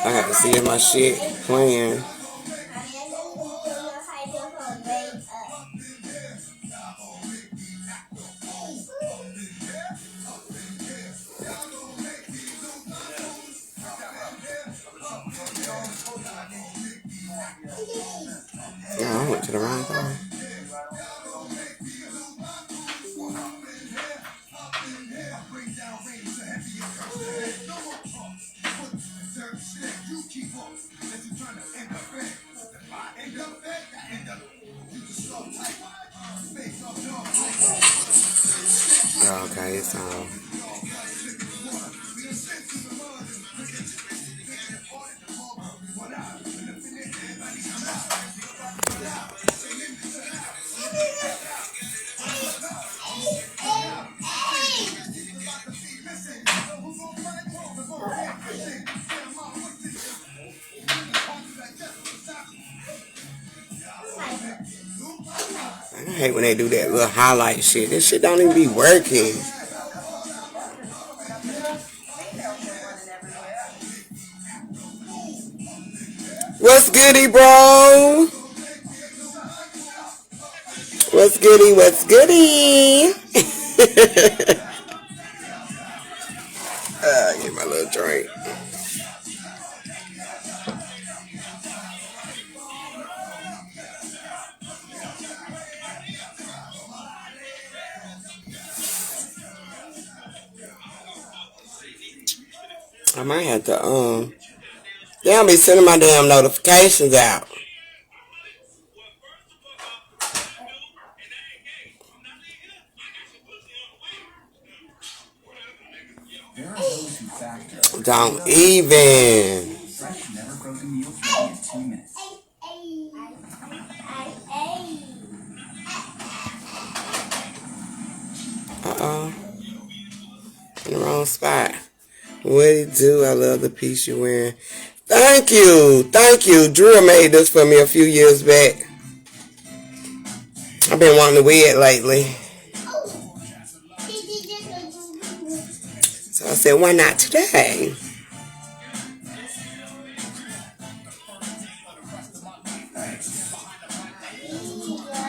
I have to see if my shit playing. Yeah, I went to the wrong thing. Oh, okay, it's on. I hate when they do that little highlight shit. This shit don't even be working. What's goody, bro? What's goody? What's goody? Get my little drink. I might have to, they don't be sending my damn notifications out. Don't even. Uh-oh. In the wrong spot. What it do? I love the piece you're wearing. Thank you. Thank you. Drew made this for me a few years back. I've been wanting to wear it lately. So I said, why not today?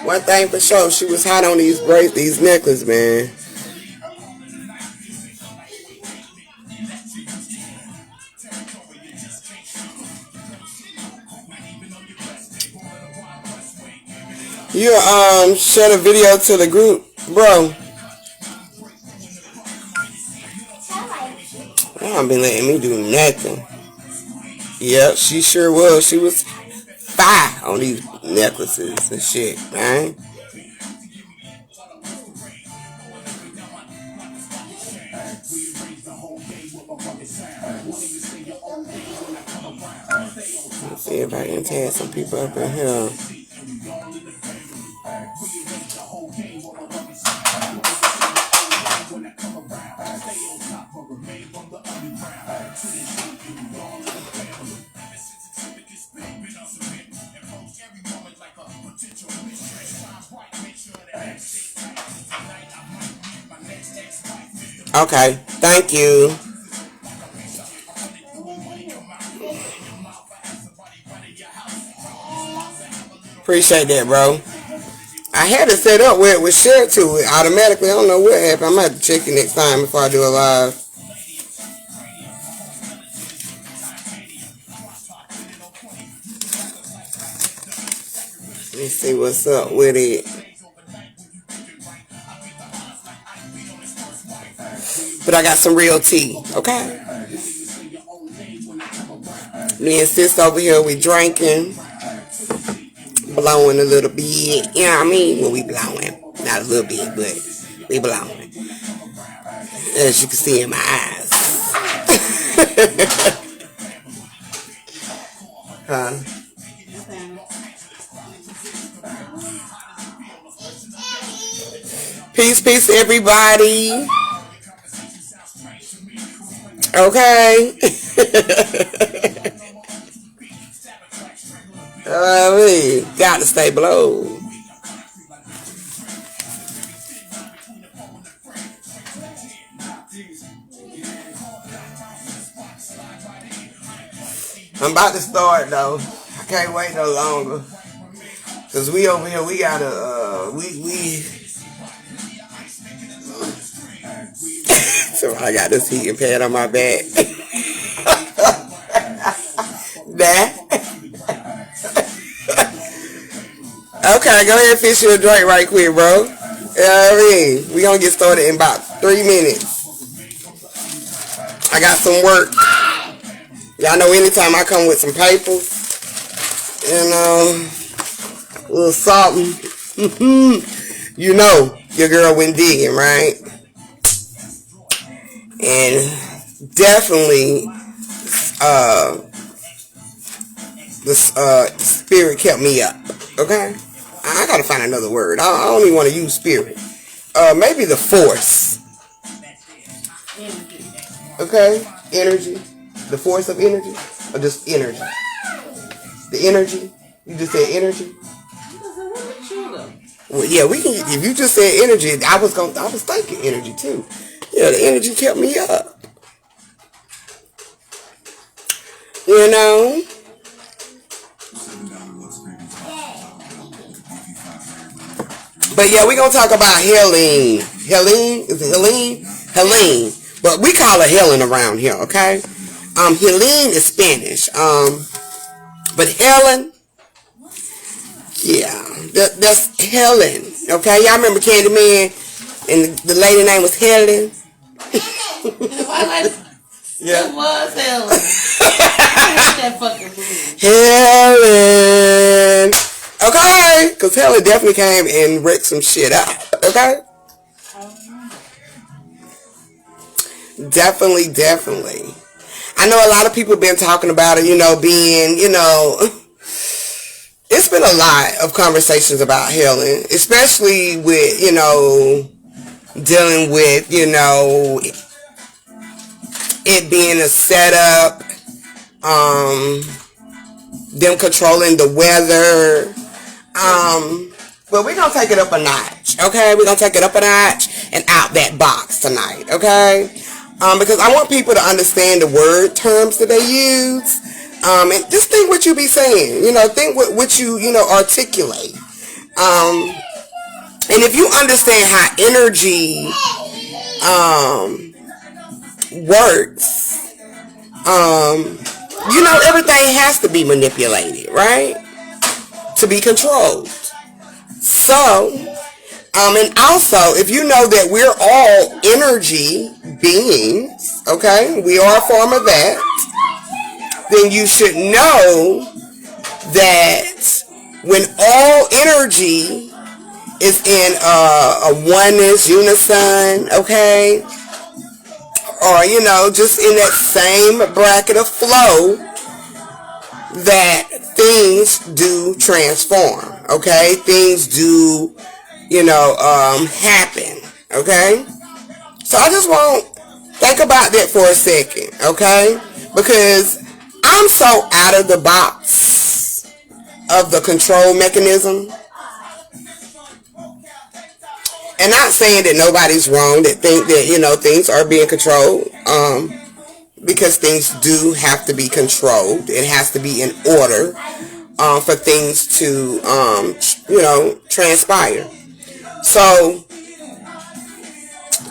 One thing for sure, she was hot on these necklaces, man. You share a video to the group, bro. They don't be letting me do nothing. Yep, she sure was. She was fire on these necklaces and shit, man. Let's see if I can tag some people up in here. Okay, thank you. Appreciate that, bro. I had it set up where it was shared to it automatically. I don't know what happened. I'm going to have to check it next time before I do a live. Let me see what's up with it. But I got some real tea, okay? Me and sis over here, we drinking, blowing a little bit. You know what I mean? Well, we blowing. Not a little bit, but we blowing. As you can see in my eyes. Huh? Peace, peace, everybody. Okay. We got to stay below. I'm about to start though. I can't wait no longer. Cause we over here, we gotta, so I got this heating pad on my back. That. Okay, go ahead and fix you a drink right quick, bro. You know what I mean? We gonna get started in about 3 minutes. I got some work. Y'all know anytime I come with some papers, you know, a little something, you know, your girl went digging, right? And definitely, the spirit kept me up, okay? I gotta find another word. I don't even want to use spirit. Maybe the force. Okay? Energy. The force of energy? Or just energy? The energy? You just said energy? Well, yeah, we can. If you just said energy, I was thinking energy too. Yeah, the energy kept me up. You know? But yeah, we're gonna talk about Helene. Helene? Is it Helene? Helene. But we call her Helen around here, okay? Helene is Spanish. But Helen, yeah, that's Helen. Okay, y'all remember Candyman and the lady name was Helen? Yeah. It was Helen. That fucking movie. Helen. Okay, because Helen definitely came and wrecked some shit out. Okay? Definitely. I know a lot of people have been talking about it, you know, being, you know, it's been a lot of conversations about Helen, especially with, you know, dealing with, you know, it being a setup, them controlling the weather, but we're going to take it up a notch, okay? We're going to take it up a notch and out that box tonight, okay? Because I want people to understand the word terms that they use, and just think what you be saying, you know, think what you, you know, articulate. And if you understand how energy works, you know, everything has to be manipulated, right? To be controlled. So, and also, if you know that we're all energy beings, okay, we are a form of that, then you should know that when all energy is in a oneness, unison, okay, or, you know, just in that same bracket of flow, that things do transform, okay? Things do, you know, happen, okay? So I just want to think about that for a second, okay? Because I'm so out of the box of the control mechanism. And not saying that nobody's wrong that think that, you know, things are being controlled, because things do have to be controlled. It has to be in order for things to, you know, transpire. So,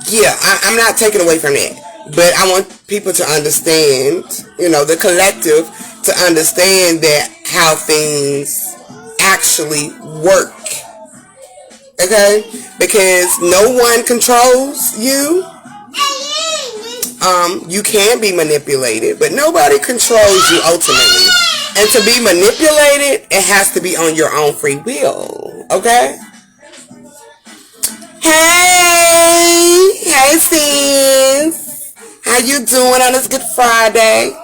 yeah, I'm not taking away from that. But I want people to understand, you know, the collective, to understand that how things actually work. Okay? Because no one controls you. You can be manipulated, but nobody controls you ultimately. And to be manipulated, it has to be on your own free will. Okay? Hey sis. How you doing on this Good Friday?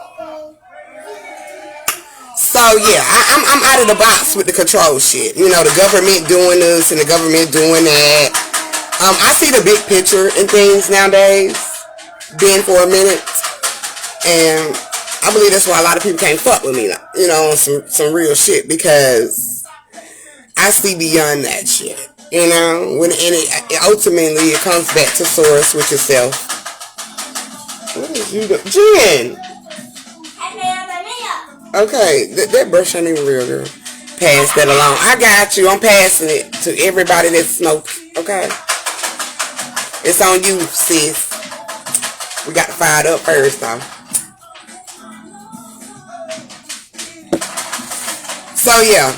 So yeah, I'm out of the box with the control shit. You know, the government doing this and the government doing that. I see the big picture in things nowadays. Been for a minute, and I believe that's why a lot of people can't fuck with me, you know, on some real shit, because I see beyond that shit, you know, and it ultimately it comes back to source, which is self. What is you doing? Jen! Okay, that brush ain't even real, girl. Pass that along. I got you. I'm passing it to everybody that smokes. Okay? It's on you, sis. We got to fire it up first, though. So, yeah.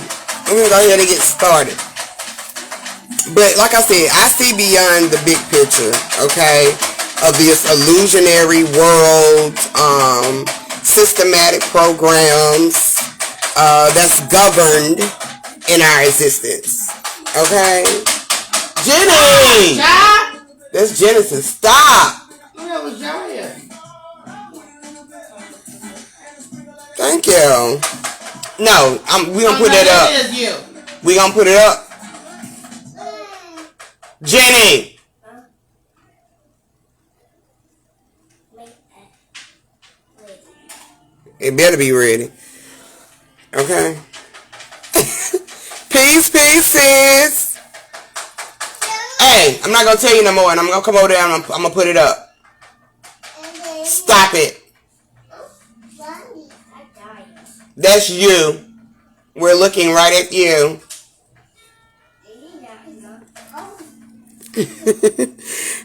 I'm going to go ahead and get started. But, like I said, I see beyond the big picture, okay, of this illusionary world, systematic programs that's governed in our existence. Okay? Jenny! That's Genesis. Stop! That was Jaya. Thank you. No, we gonna put that up. We gonna put it up. Jenny! It better be ready. Okay? Peace, sis. Hey, I'm not gonna tell you no more, and I'm gonna come over there and I'm gonna put it up. Stop it. That's you. We're looking right at you.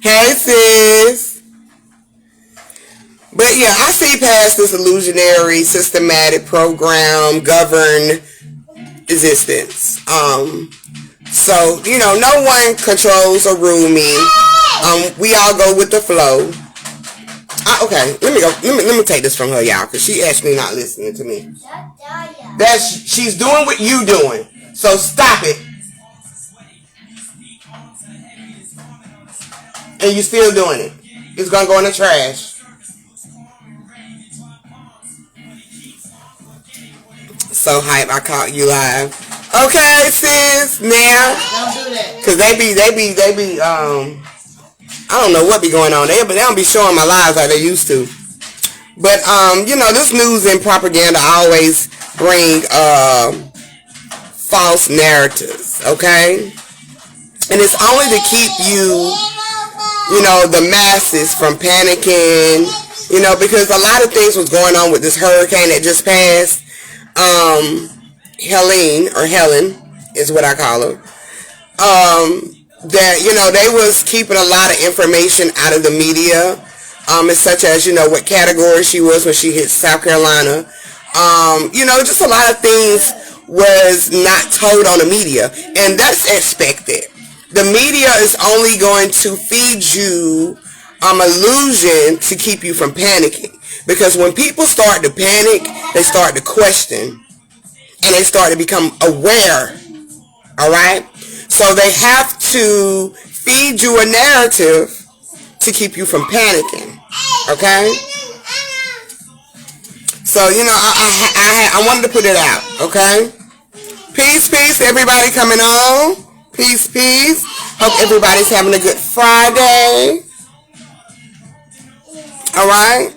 Hey, sis. But yeah, I see past this illusionary, systematic program, governed existence. So, you know, no one controls or rule me. We all go with the flow. Okay, let me take this from her, y'all, because she actually not listening to me. She's doing what you doing. So stop it. And you still doing it. It's gonna go in the trash. So hype, I caught you live. Okay, sis, now. Don't do that. Cause they be I don't know what be going on there, but they don't be showing my lives like they used to. But you know, this news and propaganda always bring false narratives, okay? And it's only to keep you know, the masses from panicking, you know, because a lot of things was going on with this hurricane that just passed. Helene, or Helen is what I call her. That, you know, they was keeping a lot of information out of the media, as such as, you know, what category she was when she hit South Carolina. You know, just a lot of things was not told on the media, and that's expected. The media is only going to feed you illusion to keep you from panicking, because when people start to panic, they start to question, and they start to become aware. All right? So they have to feed you a narrative to keep you from panicking. Okay? So, you know, I wanted to put it out. Okay? Peace, everybody coming on. Peace. Hope everybody's having a good Friday. All right?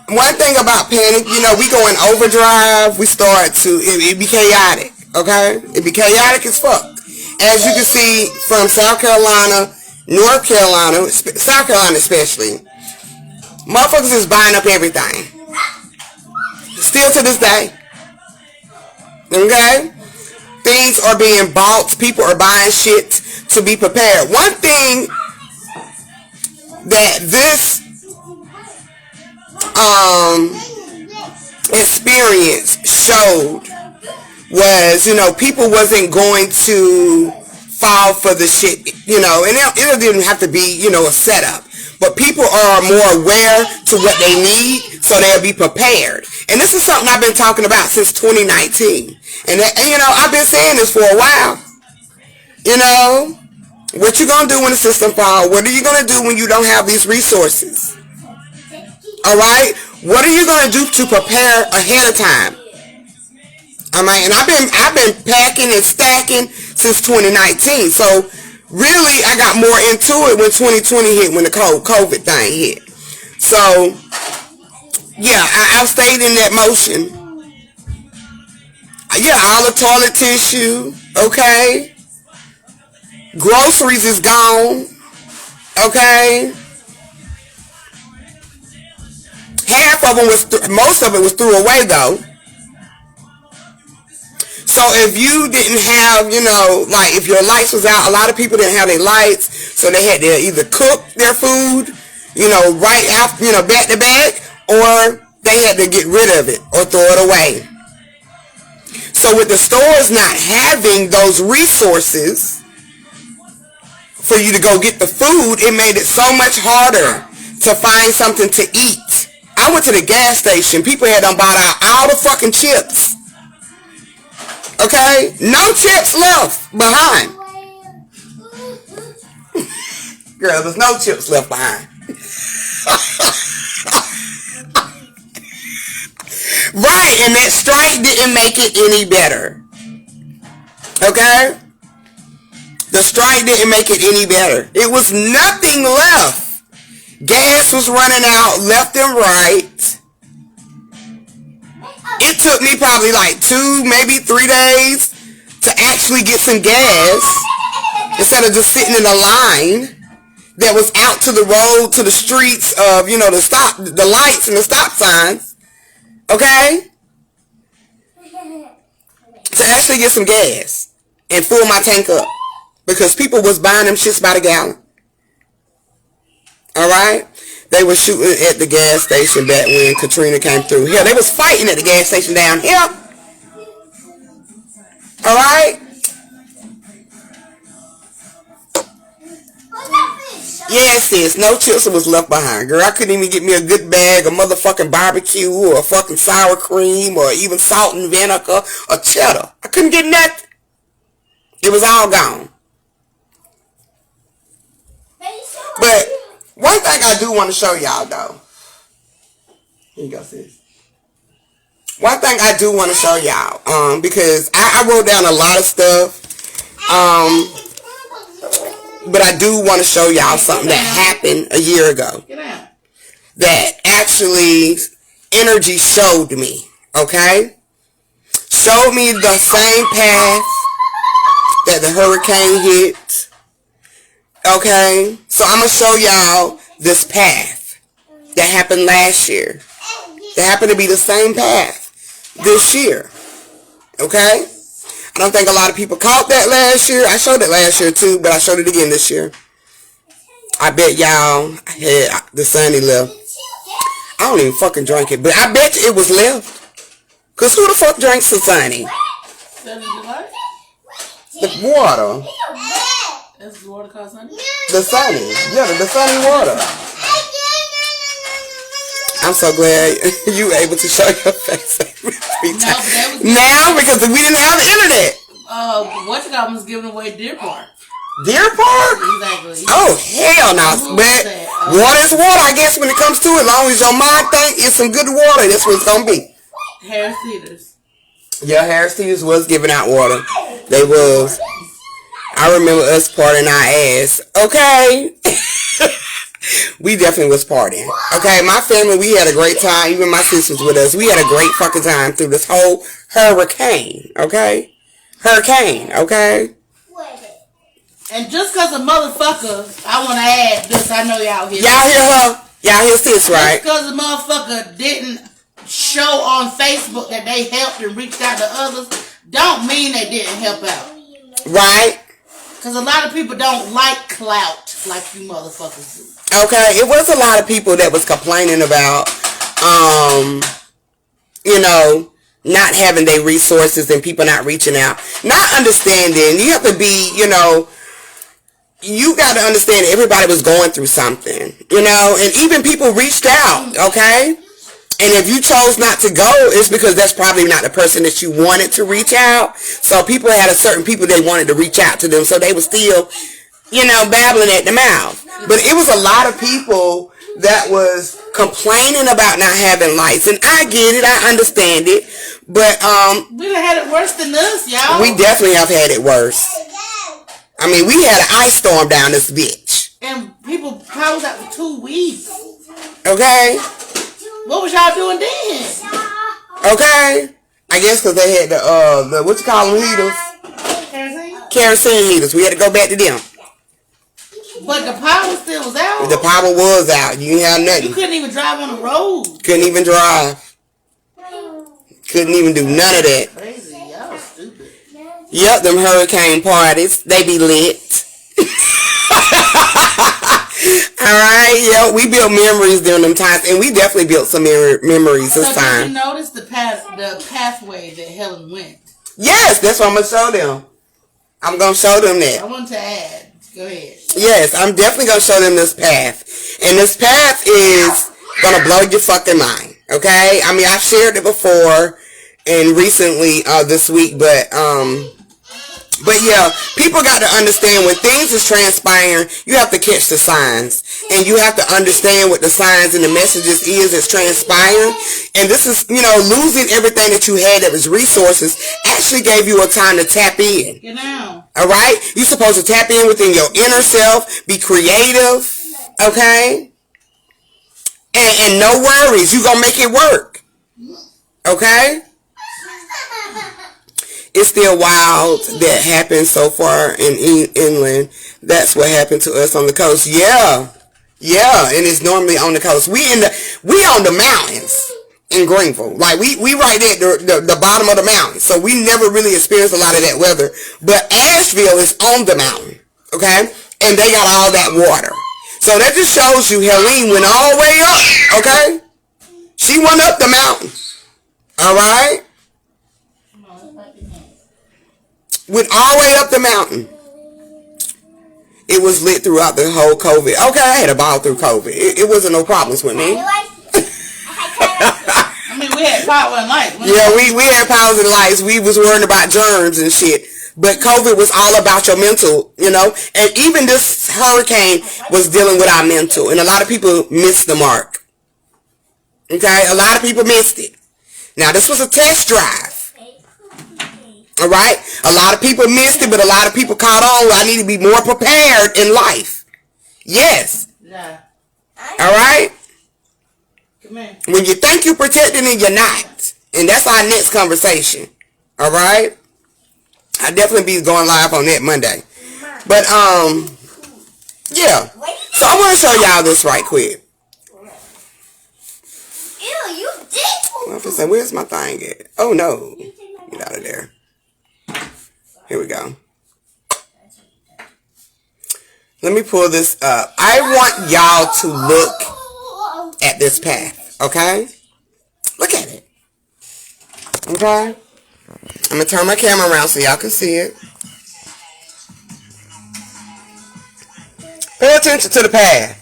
One thing about panic, you know, we go in overdrive. We start to, it be chaotic. Okay? It be chaotic as fuck. As you can see from South Carolina, North Carolina, South Carolina especially, motherfuckers is buying up everything. Still to this day. Okay? Things are being bought. People are buying shit to be prepared. One thing that this experience showed was, you know, people wasn't going to fall for the shit, you know, and it didn't have to be, you know, a setup. But people are more aware to what they need, so they'll be prepared. And this is something I've been talking about since 2019. And you know, I've been saying this for a while. You know, what you gonna do when the system falls? What are you gonna do when you don't have these resources? Alright? What are you gonna do to prepare ahead of time? Alright, and I've been packing and stacking since 2019. So really, I got more into it when 2020 hit, when the COVID thing hit. So, yeah, I've stayed in that motion. Yeah, all the toilet tissue, okay? Groceries is gone, okay? Half of them most of it was threw away though. So if you didn't have, like if your lights was out, a lot of people didn't have their lights, so they had to either cook their food, right after, back to back, or they had to get rid of it or throw it away. So with the stores not having those resources for you to go get the food, it made it so much harder to find something to eat. I went to the gas station. People had done bought out all the fucking chips. Okay? No chips left behind. Girl, there's no chips left behind. Right, and that strike didn't make it any better. Okay? The strike didn't make it any better. It was nothing left. Gas was running out left and right. It took me probably like 2, maybe 3 days to actually get some gas instead of just sitting in a line that was out to the road, to the streets of, the lights and the stop signs. Okay? To actually get some gas and fill my tank up. Because people was buying them shits by the gallon. Alright? They were shooting at the gas station back when Katrina came through. Hell, they was fighting at the gas station down here. Alright? Yes, sis. No chips was left behind. Girl, I couldn't even get me a good bag of motherfucking barbecue or fucking sour cream or even salt and vinegar or cheddar. I couldn't get nothing. It was all gone. But one thing I do want to show y'all though. Here you go, sis. One thing I do want to show y'all, because I wrote down a lot of stuff. But I do want to show y'all something that happened a year ago. That actually energy showed me. Okay? Showed me the same path that the hurricane hit. Okay? So I'm going to show y'all this path that happened last year. That happened to be the same path this year. Okay? I don't think a lot of people caught that last year. I showed it last year too, but I showed it again this year. I bet y'all had the sunny left. I don't even fucking drink it, but I bet you it was left. Cause who the fuck drinks the sunny? The water. That's the water called sunny? The sunny. Yeah, the sunny water. I'm so glad you were able to show your face now because we didn't have the internet. What was giving away Deer Park. Deer Park? Exactly. Oh, hell no. But water is water, I guess, when it comes to it. As long as your mind think it's some good water, that's what it's going to be. Harris Teeters. Yeah, Harris Teeters was giving out water. They was. I remember us partying our ass. Okay. We definitely was partying. Okay, my family, we had a great time. Even my sisters with us. We had a great fucking time through this whole hurricane. Okay? Hurricane. Okay? And just because a motherfucker, I want to add this, I know y'all hear Y'all hear her? Y'all hear sis, right? Just because a motherfucker didn't show on Facebook that they helped and reached out to others, don't mean they didn't help out. Right? Because a lot of people don't like clout like you motherfuckers do. Okay, it was a lot of people that was complaining about, not having their resources and people not reaching out. Not understanding. You have to be, you got to understand everybody was going through something, and even people reached out, okay? And if you chose not to go, it's because that's probably not the person that you wanted to reach out. So people had a certain people they wanted to reach out to them, so they were still, babbling at the mouth. But it was a lot of people that was complaining about not having lights. And I get it. I understand it. But, we done had it worse than us, y'all. We definitely have had it worse. I mean, we had an ice storm down this bitch. And people power was out for 2 weeks. Okay? What was y'all doing then? Okay? I guess because they had the what you call them heaters? Kerosene heaters. We had to go back to them. But the power still was out. The power was out. You didn't have nothing. You couldn't even drive on the road. Couldn't even drive. Couldn't even do none of that. Crazy. Y'all stupid. Yep, them hurricane parties. They be lit. Alright, yeah, we built memories during them times, and we definitely built some memories this time. Did you notice the pathway that Helen went? Yes, that's what I'm going to show them. I'm going to show them that. I want to add. Go ahead. Yes, I'm definitely going to show them this path. And this path is going to blow your fucking mind. Okay? I mean, I've shared it before and recently this week, but yeah, people got to understand when things is transpiring, you have to catch the signs. And you have to understand what the signs and the messages is that's transpiring. And this is, losing everything that you had that was resources actually gave you a time to tap in. You know. Alright? You're supposed to tap in within your inner self, be creative, okay? And no worries, you're going to make it work. Okay? It's still wild that happened so far in inland. That's what happened to us on the coast. Yeah, and it's normally on the coast. We on the mountains in Greenville. Like we right at the bottom of the mountain. So we never really experienced a lot of that weather. But Asheville is on the mountain. Okay? And they got all that water. So that just shows you Helene went all the way up. Okay? She went up the mountain. Alright? Went all the way up the mountain. It was lit throughout the whole COVID. Okay, I had a ball through COVID. It wasn't no problems with me. I mean, we had power and light. Yeah, we had powers and lights. We was worrying about germs and shit. But COVID was all about your mental, And even this hurricane was dealing with our mental. And a lot of people missed the mark. Okay? A lot of people missed it. Now, this was a test drive. Alright? A lot of people missed it, but a lot of people caught on. I need to be more prepared in life. Yes. Yeah. Alright? Come here. When you think you're protected and you're not. And that's our next conversation. Alright? I'll definitely be going live on that Monday. But, yeah. So I want to show y'all this right quick. Ew, you did. I was say, where's my thing at? Oh, no. Get out of there. Here we go. Let me pull this up. I want y'all to look at this path, okay? Look at it. Okay? I'm going to turn my camera around so y'all can see it. Pay attention to the path.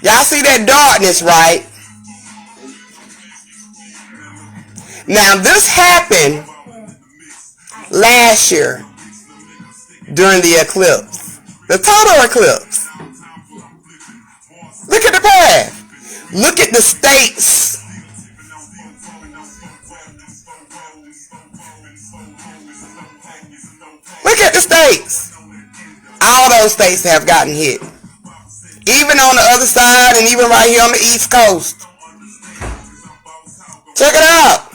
Y'all see that darkness, right? Now, this happened last year during the eclipse. The total eclipse. Look at the path. Look at the states. Look at the states. All those states have gotten hit. Even on the other side and even right here on the East Coast. Check it out.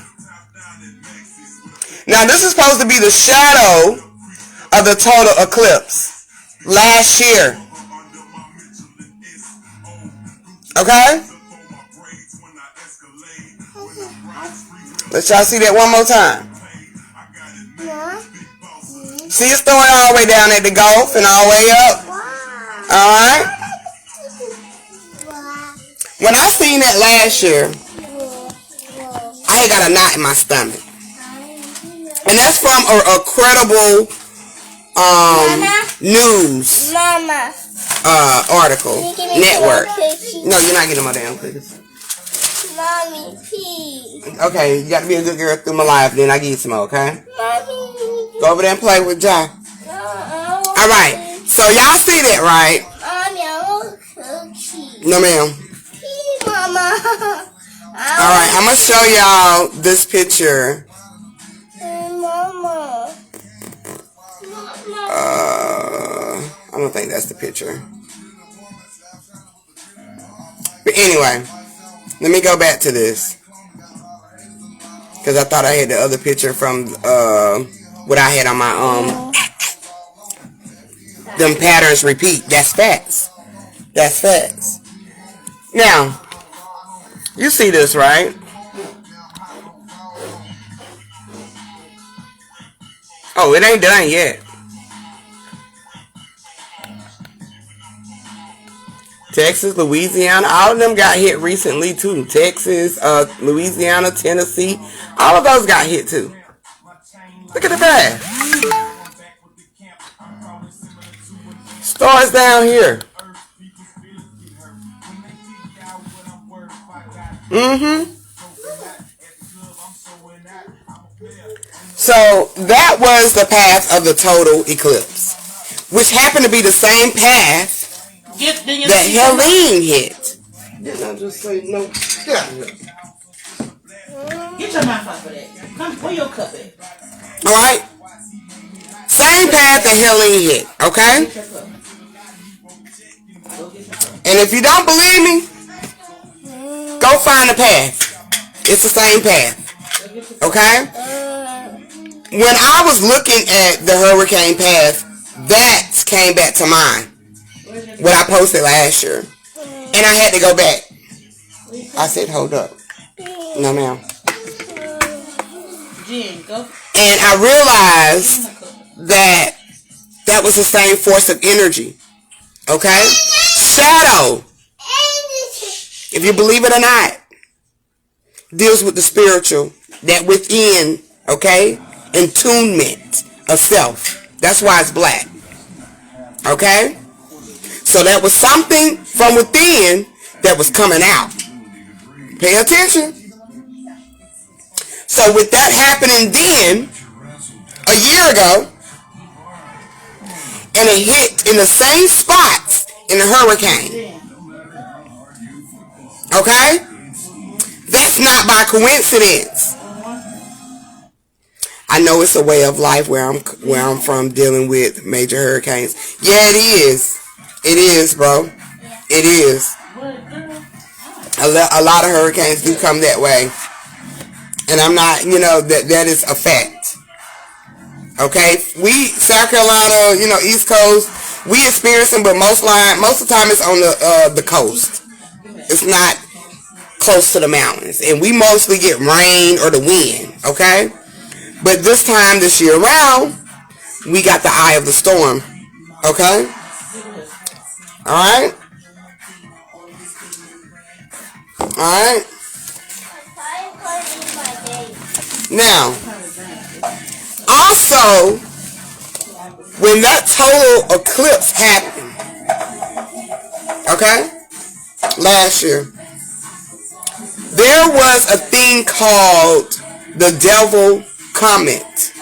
Now, this is supposed to be the shadow of the total eclipse last year. Okay? Let's y'all see that one more time. See, it's throwing all the way down at the Gulf and all the way up. Alright? When I seen that last year, I got a knot in my stomach. And that's from a credible news article network. No, you're not getting my damn cookies. Mommy, please. Okay, you got to be a good girl through my life. Then I give you some more, okay? Mommy. Go over there and play with Jai. All right. So y'all see that, right? Mommy, I want cookies. No, ma'am. Please, Mama. All right, I'm gonna show y'all this picture. Mama. I don't think that's the picture. But anyway, let me go back to this. Because I thought I had the other picture from what I had on my them patterns repeat. That's facts. That's facts. Now, you see this, right? Oh, it ain't done yet. Texas, Louisiana, all of them got hit recently too. Texas, Louisiana, Tennessee, all of those got hit too. Look at the bag. Stars down here. So that was the path of the total eclipse, which happened to be the same path that Helene hit. Didn't I just say no? Get out of here. Get your mouth off of that. Come, where your cup at? Alright? Same path that Helene hit, okay? And if you don't believe me, go find the path. It's the same path. Okay? When I was looking at the hurricane path, that came back to mind. What I posted last year. And I had to go back. I said, hold up. No, ma'am. And I realized that that was the same force of energy. Okay? Shadow, if you believe it or not, deals with the spiritual, that within, okay? Attunement of self. That's why it's black. Okay? So that was something from within that was coming out. Pay attention. So with that happening then, a year ago, and it hit in the same spots in the hurricane. Okay? That's not by coincidence. I know it's a way of life where I'm from, dealing with major hurricanes. Yeah, it is. It is, bro. It is. A lot of hurricanes do come that way. And I'm not, that is a fact. Okay? We, South Carolina, East Coast, we experience them, but most of the time it's on the coast. It's not close to the mountains. And we mostly get rain or the wind. Okay? But this year around, we got the eye of the storm. Okay? Alright? Alright? Now, also, when that total eclipse happened, okay, last year, there was a thing called the devil comet.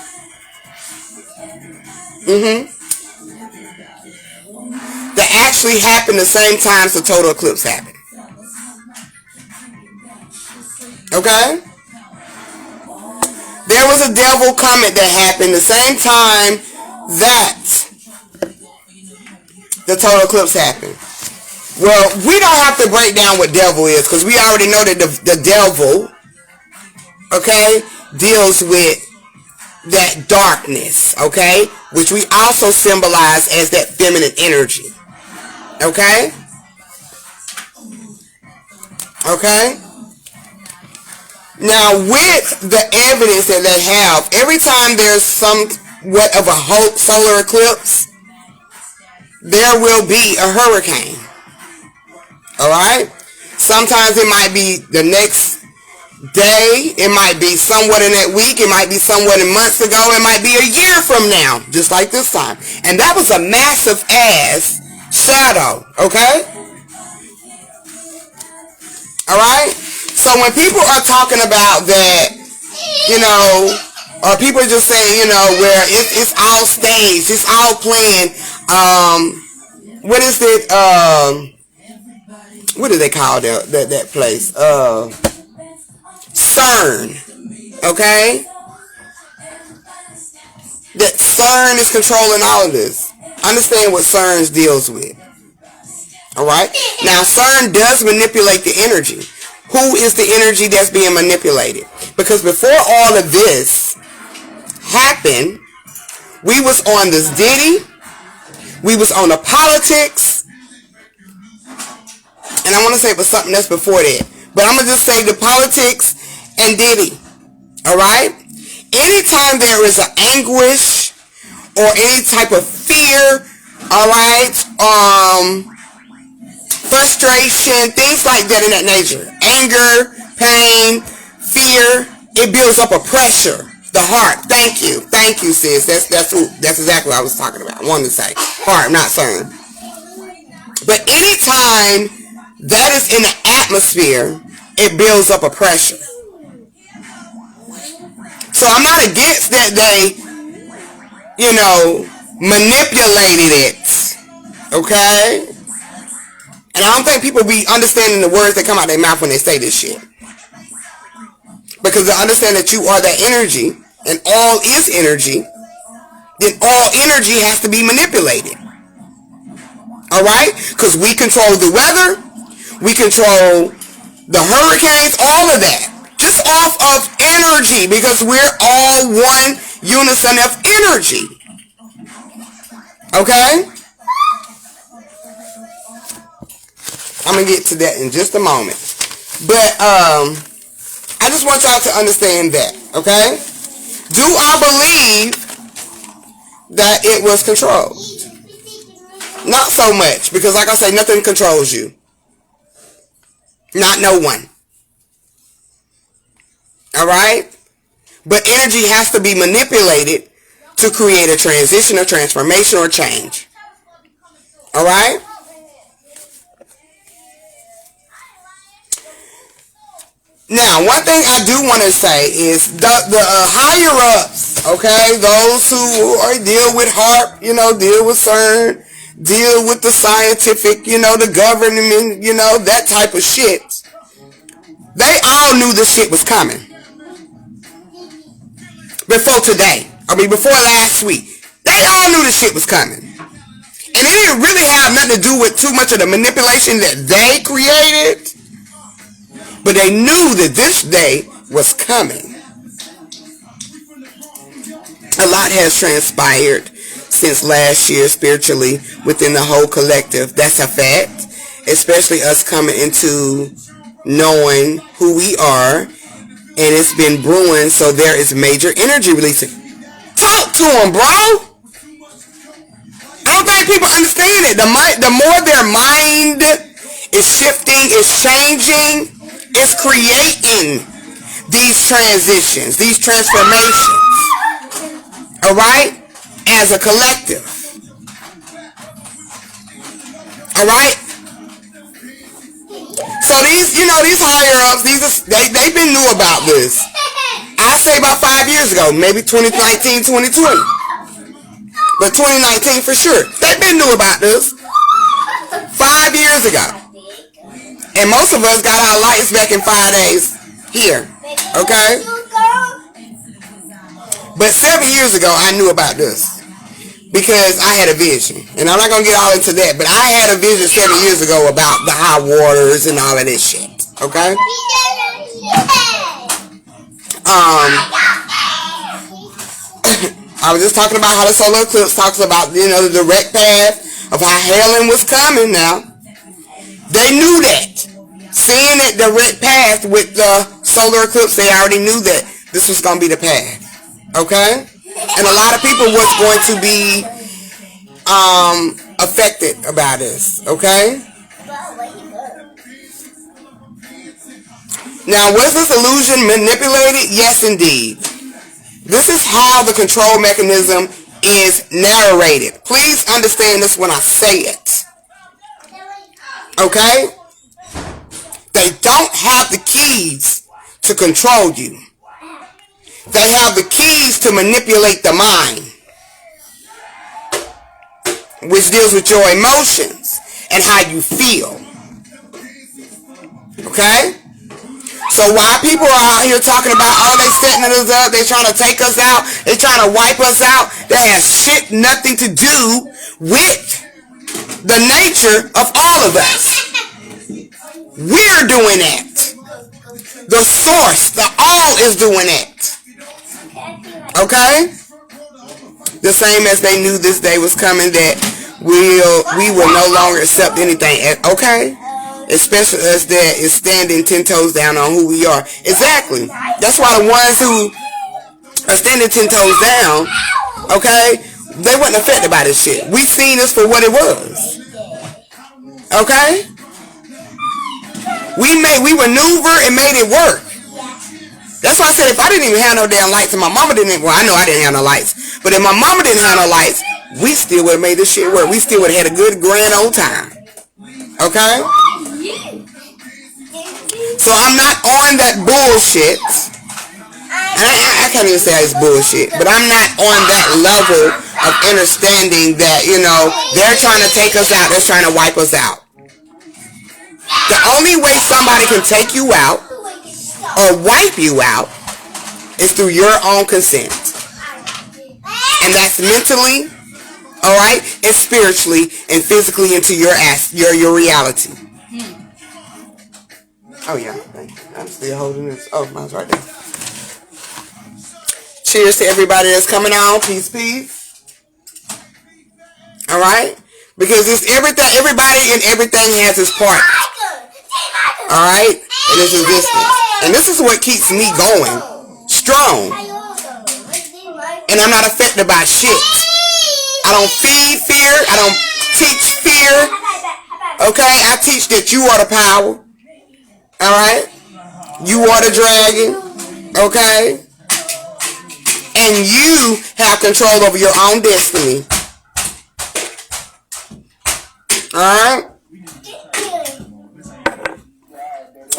That actually happened the same time as the total eclipse happened. Okay? There was a devil comet that happened the same time that the total eclipse happened. Well, we don't have to break down what devil is, because we already know that the devil, okay, deals with that darkness, okay, which we also symbolize as that feminine energy. Okay? Okay? Now, with the evidence that they have, every time there's somewhat of a solar eclipse, there will be a hurricane. Alright? Sometimes it might be the next day, it might be somewhat in that week, it might be somewhat in months ago, it might be a year from now, just like this time. And that was a massive ass shadow. Okay? Alright? So when people are talking about that, or people are just saying, where it's all staged, it's all planned, what is it, what do they call that place? CERN. Okay? That CERN is controlling all of this. Understand what CERN deals with. Alright? Now CERN does manipulate the energy. Who is the energy that's being manipulated? Because before all of this happened, we was on this Diddy, we was on the politics, and I want to say it was something else before that. But I'm going to just say the politics and Diddy. Alright? Anytime there is an anguish or any type of fear, all right, frustration, things like that in that nature, anger, pain, fear, it builds up a pressure. The heart. Thank you, sis. That's exactly what I was talking about. I wanted to say heart, not son. But anytime that is in the atmosphere, it builds up a pressure. So I'm not against that they, manipulated it. Okay? And I don't think people be understanding the words that come out of their mouth when they say this shit. Because they understand that you are that energy, and all is energy, then all energy has to be manipulated. Alright? Because we control the weather, we control the hurricanes, all of that. Just off of energy, because we're all one unison of energy. Okay? I'm going to get to that in just a moment. But, I just want y'all to understand that, okay? Do I believe that it was controlled? Not so much, because like I say, nothing controls you. Not no one. Alright? But energy has to be manipulated to create a transition or transformation or change. Alright? Now, one thing I do want to say is the higher ups, okay, those who deal with HAARP, deal with CERN, deal with the scientific, the government, that type of shit. They all knew this shit was coming. Before today. Before last week. They all knew this shit was coming. And it didn't really have nothing to do with too much of the manipulation that they created. But they knew that this day was coming. A lot has transpired since last year spiritually within the whole collective. That's a fact. Especially us coming into knowing who we are. And it's been brewing, so there is major energy releasing. Talk to them, bro! I don't think people understand it. The more their mind is shifting, is changing, is creating these transitions, these transformations. Alright? As a collective. Alright? So these higher ups, they've been new about this. I say about 5 years ago, maybe 2019, 2020. But 2019 for sure. They've been new about this. 5 years ago. And most of us got our lights back in 5 days here. Okay? But 7 years ago, I knew about this. Because I had a vision. And I'm not going to get all into that. But I had a vision 7 years ago about the high waters and all of this shit. Okay? I was just talking about how the solar eclipse talks about, the direct path of how Helene was coming now. They knew that. Seeing that direct path with the solar eclipse, they already knew that this was going to be the path. Okay? And a lot of people was going to be affected about this. Okay? Now, was this illusion manipulated? Yes, indeed. This is how the control mechanism is narrated. Please understand this when I say it. Okay? They don't have the keys to control you. They have the keys to manipulate the mind, which deals with your emotions and how you feel. Okay? So while people are out here talking about, they setting us up, they trying to take us out, they trying to wipe us out, that has shit nothing to do with the nature of all of us. We're doing it. The source, the all is doing it. Okay? The same as they knew this day was coming, that we will no longer accept anything. Okay? Especially us that is standing 10 toes down on who we are. Exactly. That's why the ones who are standing 10 toes down, okay, They wasn't affected by this shit. We seen this for what it was. Okay? We maneuver and made it work. That's why I said if I didn't even have no damn lights and my mama didn't, well, I know I didn't have no lights, but if my mama didn't have no lights, we still would have made this shit work. We still would have had a good grand old time. Okay? So I'm not on that bullshit. I can't even say it's bullshit, but I'm not on that level of understanding that, you know, they're trying to take us out, they're trying to wipe us out. The only way somebody can take you out or wipe you out is through your own consent. And that's mentally, alright, and spiritually and physically into your reality. Oh yeah, I'm still holding this. Oh, mine's right there. Cheers to everybody that's coming on. Peace, peace. Alright? Because it's everything, everybody and everything has its part. Alright? And it's existence. And this is what keeps me going strong. And I'm not affected by shit. I don't feed fear. I don't teach fear. Okay? I teach that you are the power. Alright? You are the dragon. Okay? And you have control over your own destiny. Alright?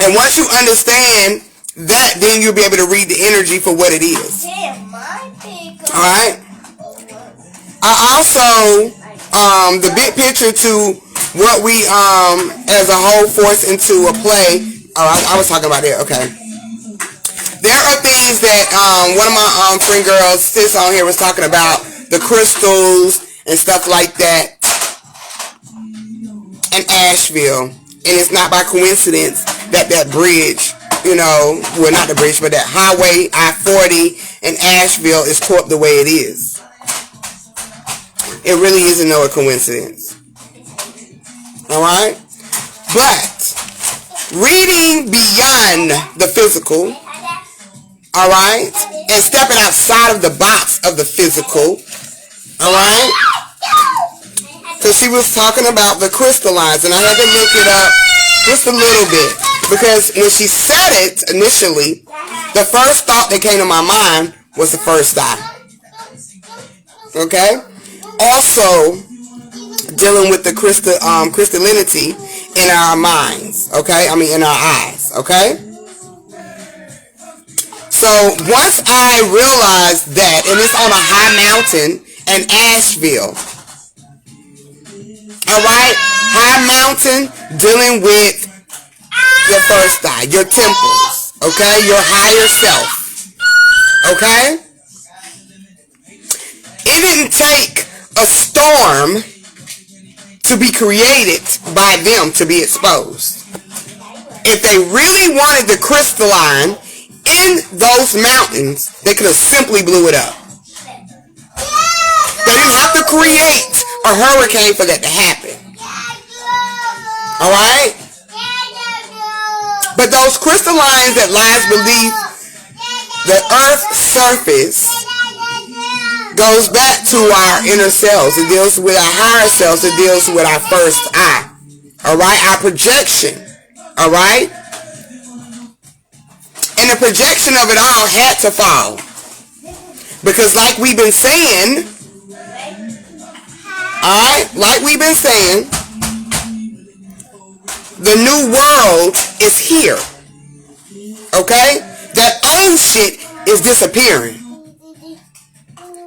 And once you understand that, then you'll be able to read the energy for what it is. Alright? I also, the big picture to what we, as a whole, force into a play. I was talking about that. Okay. There are things that, one of my friend girls, sis on here, was talking about the crystals and stuff like that in Asheville. And it's not by coincidence that bridge, you know, well, not the bridge, but that highway, I-40 in Asheville is torped the way it is. It really isn't no coincidence. Alright? But reading beyond the physical, alright, and stepping outside of the box of the physical, alright, because she was talking about the crystallines, and I had to look it up just a little bit, because when she said it initially, the first thought that came to my mind was the first eye. Okay? Also, dealing with the crystallinity in our minds, okay? I mean, in our eyes, okay? So, once I realized that, and it's on a high mountain in Asheville, alright? High mountain, dealing with your first eye, your temples, okay? Your higher self, okay? It didn't take a storm to be created by them to be exposed. If they really wanted the crystalline in those mountains, they could have simply blew it up. They didn't have to create a hurricane for that to happen. Alright? But those crystallines that lies beneath the earth's surface goes back to our inner selves. It deals with our higher selves. It deals with our first eye. Alright? Our projection. Alright? And the projection of it all had to fall. Because like we've been saying, alright? Like we've been saying, the new world is here. Okay? That old shit is disappearing.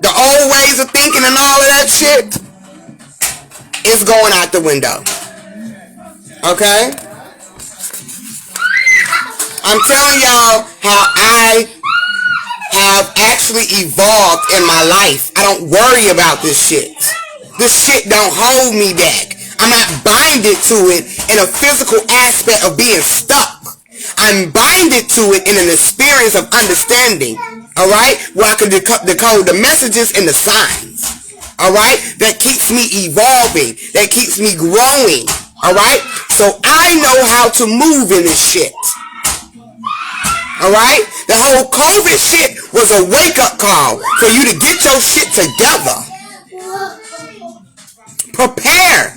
The old ways of thinking and all of that shit is going out the window. Okay? I'm telling y'all how I have actually evolved in my life. I don't worry about this shit. This shit don't hold me back. I'm not binded to it in a physical aspect of being stuck. I'm binded to it in an experience of understanding. Alright? Where I can decode the messages and the signs. Alright? That keeps me evolving. That keeps me growing. Alright? So I know how to move in this shit. Alright? The whole COVID shit was a wake-up call for you to get your shit together. prepare,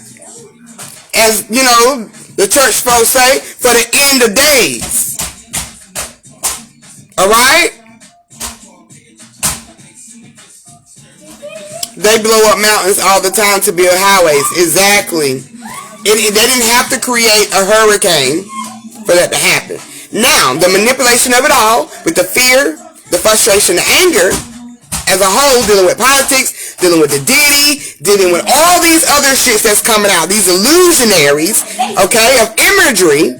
as you know, the church folks say, for the end of days. All right? They blow up mountains all the time to build highways. Exactly. They didn't have to create a hurricane for that to happen. Now, the manipulation of it all, with the fear, the frustration, the anger, as a whole, dealing with politics, dealing with the deity, dealing with all these other shits that's coming out, these illusionaries, okay, of imagery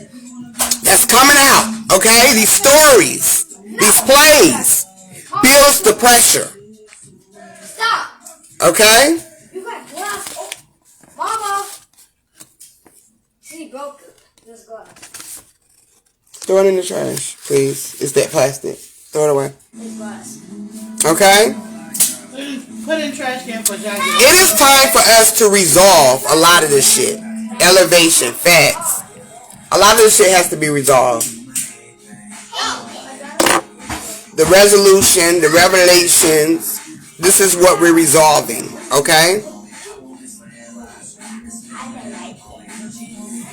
that's coming out, okay, these stories, these plays, builds the pressure. Stop. Okay? You got glass. Oh, Mama. She broke this glass. Throw it in the trash, please. It's that plastic. Throw it away. This glass. Okay? Put in trash can for Jackie. It is time for us to resolve a lot of this shit. Elevation, facts. A lot of this shit has to be resolved. The resolution, the revelations, this is what we're resolving, okay?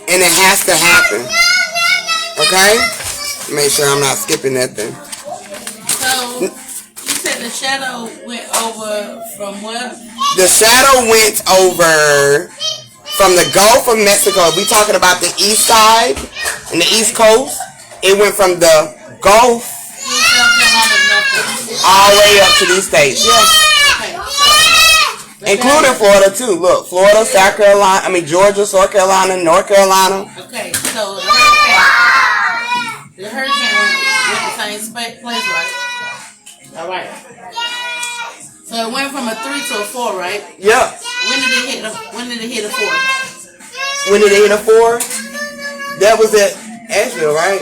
And it has to happen, okay? Make sure I'm not skipping that thing. So, you said the shadow went over from where? The shadow went over from the Gulf of Mexico. We talking about the east side and the east coast. It went from the Gulf all the way up to these states. Yes. Okay. Including Florida too. Look, Florida, South Carolina, Georgia, South Carolina, North Carolina. Okay, so the hurricane went the same place, right? All right. So it went from a 3 to a 4, right? Yeah. When did it hit a 4? When did it hit a 4? That was at Asheville, right?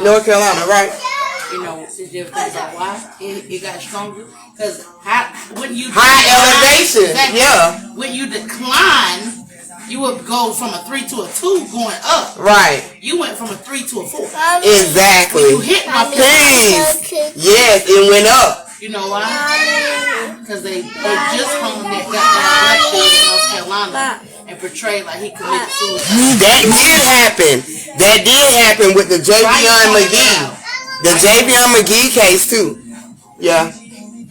North Carolina, right? You know, did you ever think about why it got stronger? Because when you high elevation, exactly, yeah. When you decline, you would go from a 3 to a 2 going up. Right. You went from a 3 to a 4. Exactly. You hit my Please. Yes, it went up. You know why? Because they just hung that black boy in North Carolina and portrayed like he committed suicide. That did happen with the Javion McGee. The Javion McGee case too. Yeah.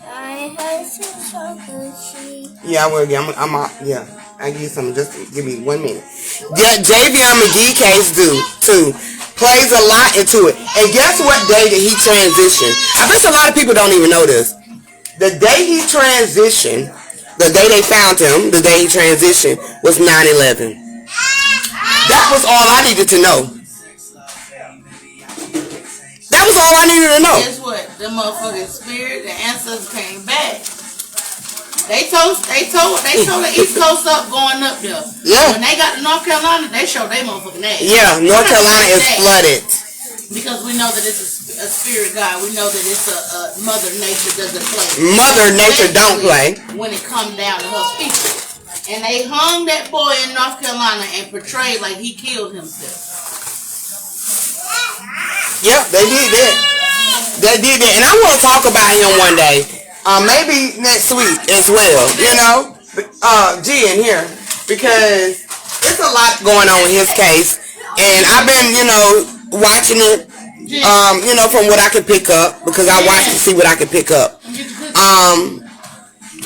I have some chocolate cheese. Yeah, I will. I'm out. Yeah. I give you some. Just give me 1 minute. The Javion McGee case too plays a lot into it. And guess what day that he transitioned? I bet a lot of people don't even know this. The day he transitioned, the day they found him, the day he transitioned was 9/11. That was all I needed to know. That was all I needed to know. Guess what? The motherfucking spirit, the ancestors came back. They told the East Coast up going up there. Yeah. When they got to North Carolina, they showed their motherfucking ass. Yeah, North Carolina is flooded. Because we know that it's a spirit God. We know that it's a Mother Nature doesn't play. Mother Nature don't play. When it comes down to her people. And they hung that boy in North Carolina and portrayed like he killed himself. Yeah, they did that. They did that. And I want to talk about him one day. Maybe next week as well. You know? G in here. Because there's a lot going on in his case. And I've been, watching it, from what I can pick up. Because I watch to see what I can pick up.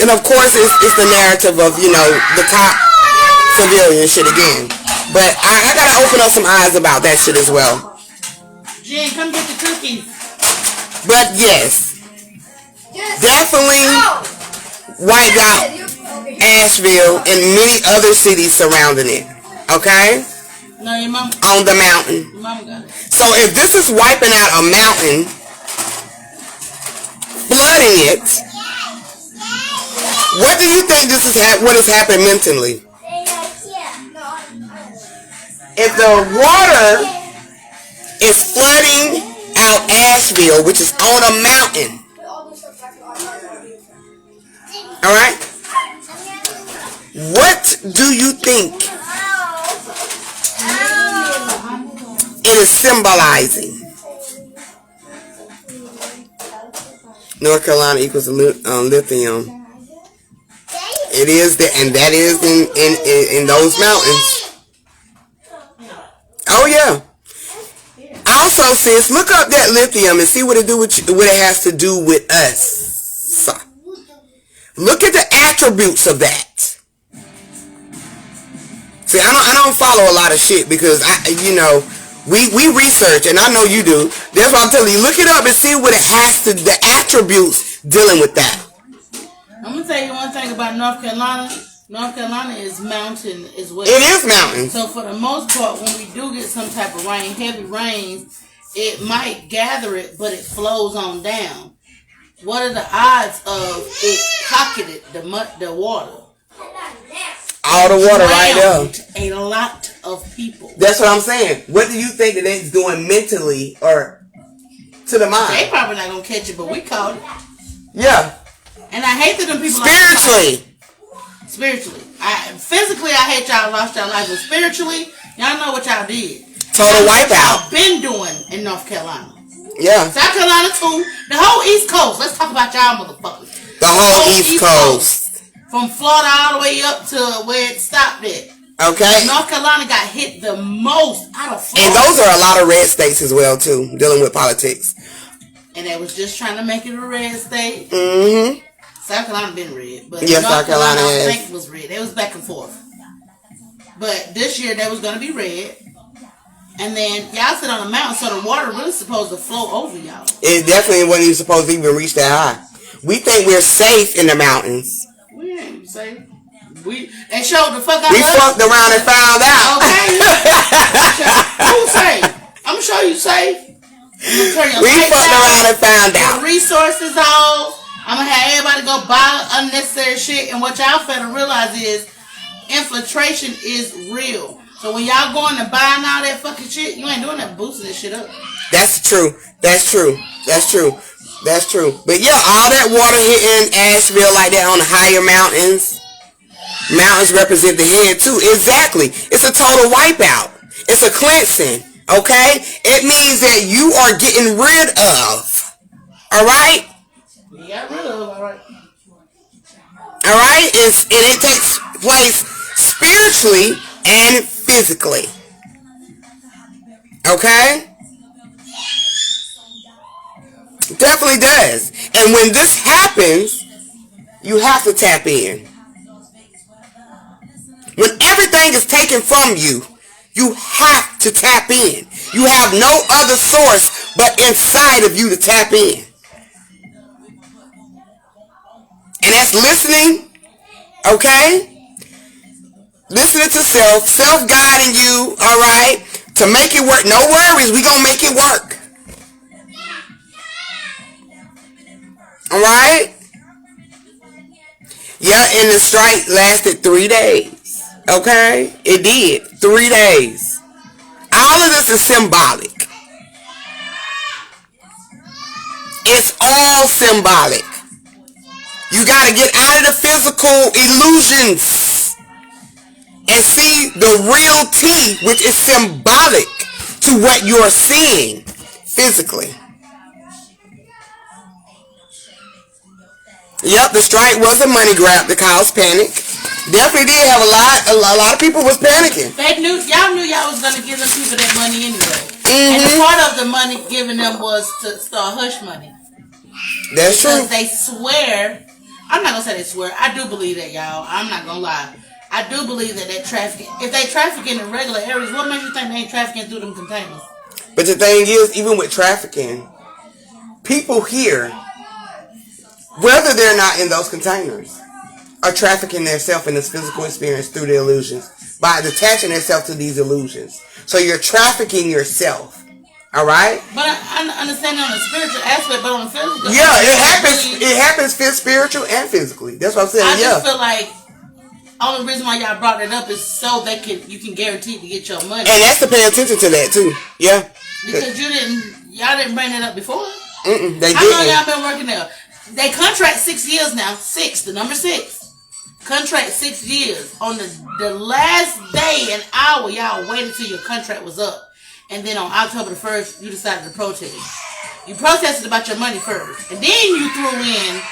And of course, it's the narrative of, the top civilian shit again. But I gotta open up some eyes about that shit as well. Jen, come get the cookies. But yes, definitely wiped out Asheville and many other cities surrounding it. Okay? No, your mom. On the mountain. Your mom got it. So if this is wiping out a mountain, flooding it, what do you think what is happening mentally? If the water is flooding out Asheville, which is on a mountain. Alright? What do you think it is symbolizing? North Carolina equals lithium. It is that, and that is in those mountains. Oh yeah. Also, sis, look up that lithium and see what it what it has to do with us. Look at the attributes of that. See, I don't follow a lot of shit because we research, and I know you do. That's why I'm telling you, look it up and see what it has to, the attributes dealing with that. I'm gonna tell you one thing about North Carolina. North Carolina is mountain as well. It is mountain. So for the most part, when we do get some type of rain, heavy rains, it might gather it, but it flows on down. What are the odds of it pocketed the water? All the water right there. A lot of people. That's what I'm saying. What do you think that it's doing mentally or to the mind? They probably not gonna catch it, but we caught it. Yeah. And I hate that them people. Spiritually. Physically, I hate y'all lost y'all life, but spiritually, y'all know what y'all did. Total wipeout. Y'all been doing in North Carolina. Yeah. South Carolina too. The whole East Coast. Let's talk about y'all motherfuckers. The whole East Coast. From Florida all the way up to where it stopped at. Okay. North Carolina got hit the most out of Florida. And those are a lot of red states as well too, dealing with politics. And they was just trying to make it a red state. Mm-hmm. South Carolina been red, but yes, North South Carolina I think was red. They was back and forth. But this year they was gonna be red, and then y'all sit on a mountain, so the water really supposed to flow over y'all. It definitely wasn't even supposed to even reach that high. We think we're safe in the mountains. We ain't safe. They showed the fuck out. We fucked around and found out. Okay. Who's safe? I'm sure you safe. We fucked around and found out. The resources all. I'm going to have everybody go buy unnecessary shit. And what y'all fail to realize is infiltration is real. So when y'all going to buying all that fucking shit, you ain't doing that boosting this shit up. That's true. That's true. That's true. That's true. But yeah, all that water hitting Asheville like that on the higher mountains. Mountains represent the head too. Exactly. It's a total wipeout. It's a cleansing. Okay? It means that you are getting rid of. Alright? You got rid of, alright. Alright? And it takes place spiritually and physically. Okay? It definitely does. And when this happens, you have to tap in. When everything is taken from you, you have to tap in. You have no other source but inside of you to tap in. And that's listening, okay? Listening to self, self-guiding you, all right? To make it work. No worries, we're going to make it work. All right? Yeah, and the strike lasted 3 days. Okay? It did. 3 days. All of this is symbolic. It's all symbolic. You got to get out of the physical illusions and see the real tea, which is symbolic to what you're seeing physically. Yep, the strike was a money grab to cause panic. Definitely did have a lot of people was panicking. They knew y'all was gonna give them people that money anyway. Mm-hmm. And part of the money giving them was to start hush money. That's true. Because they swear. I'm not gonna say they swear. I do believe that, y'all. I'm not gonna lie. I do believe that trafficking. If they trafficking in regular areas, what makes you think they ain't trafficking through them containers? But the thing is, even with trafficking, people here, whether they're not in those containers, are trafficking themselves in this physical experience through the illusions by detaching themselves to these illusions. So you're trafficking yourself. All right. But I understand on the spiritual aspect, but on the physical. Yeah, it happens spiritual and physically. That's what I'm saying. I just feel like only reason why y'all brought it up is so you can guarantee to get your money. And that's to pay attention to that too. Yeah. Because y'all didn't bring it up before. They didn't. How long y'all been working there? They contract 6 years now. The number 6. Contract 6 years. On the last day and hour, y'all waited till your contract was up. And then on October the 1st, you decided to protest. You protested about your money first. And then you threw in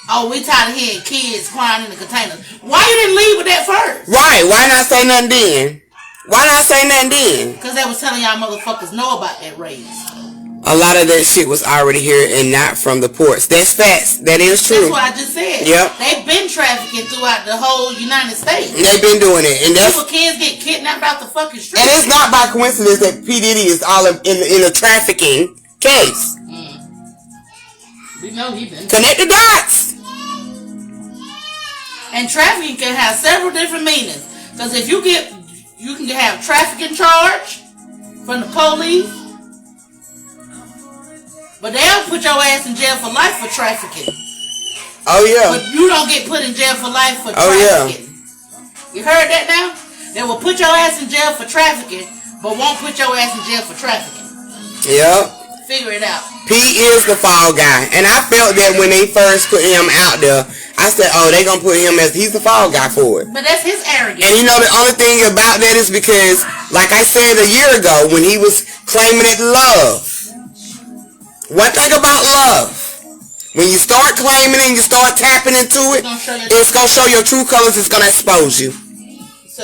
Oh, we tired of hearing kids crying in the containers. Why you didn't leave with that first? Right. Why not say nothing then? Why not say nothing then? Because they was telling y'all motherfuckers know about that race. A lot of that shit was already here and not from the ports. That's facts. That is true. That's what I just said. Yep. They've been trafficking throughout the whole United States. They've been doing it. And that's, people, kids get kidnapped out the fucking street. and it's not by coincidence that P. Diddy is all in a trafficking case. We know he been. Connect the dots. And trafficking can have several different meanings. Because if you can have trafficking charge from the police. But they'll put your ass in jail for life for trafficking. Oh, yeah. But you don't get put in jail for life for Yeah. trafficking. You heard that now? They will put your ass in jail for trafficking, but won't put your ass in jail for trafficking. Yep. Figure it out. P is the fall guy. And I felt that when they first put him out there, I said, oh, they gonna put him as, he's the fall guy for it. But that's his arrogance. And you know, the only thing about that is because, like I said a year ago, when he was claiming it love, one thing about love, when you start claiming it and you start tapping into it, it's going to show your true colors. It's going to expose you. So,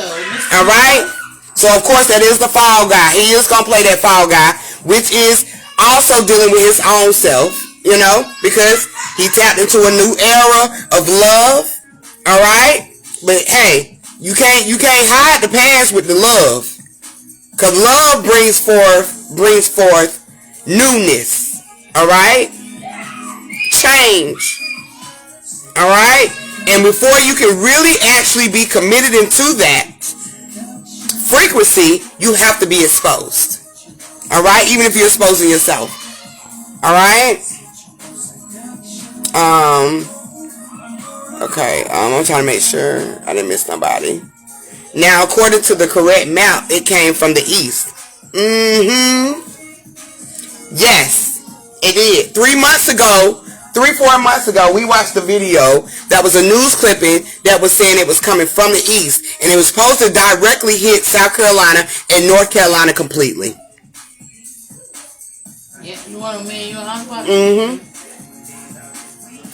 alright? So, of course, that is the fall guy. He is going to play that fall guy, which is also dealing with his own self, you know, because he tapped into a new era of love, alright? But, hey, you can't hide the past with the love. Because love brings forth newness. Alright? Change. Alright? And before you can really actually be committed into that frequency, you have to be exposed. Alright? Even if you're exposing yourself. Alright? Okay, I'm trying to make sure I didn't miss somebody. Now, according to the correct map, it came from the east. Yes. It did. 4 months ago, we watched the video that was a news clipping that was saying it was coming from the east, and it was supposed to directly hit South Carolina and North Carolina completely. Yeah, you want a man, you want a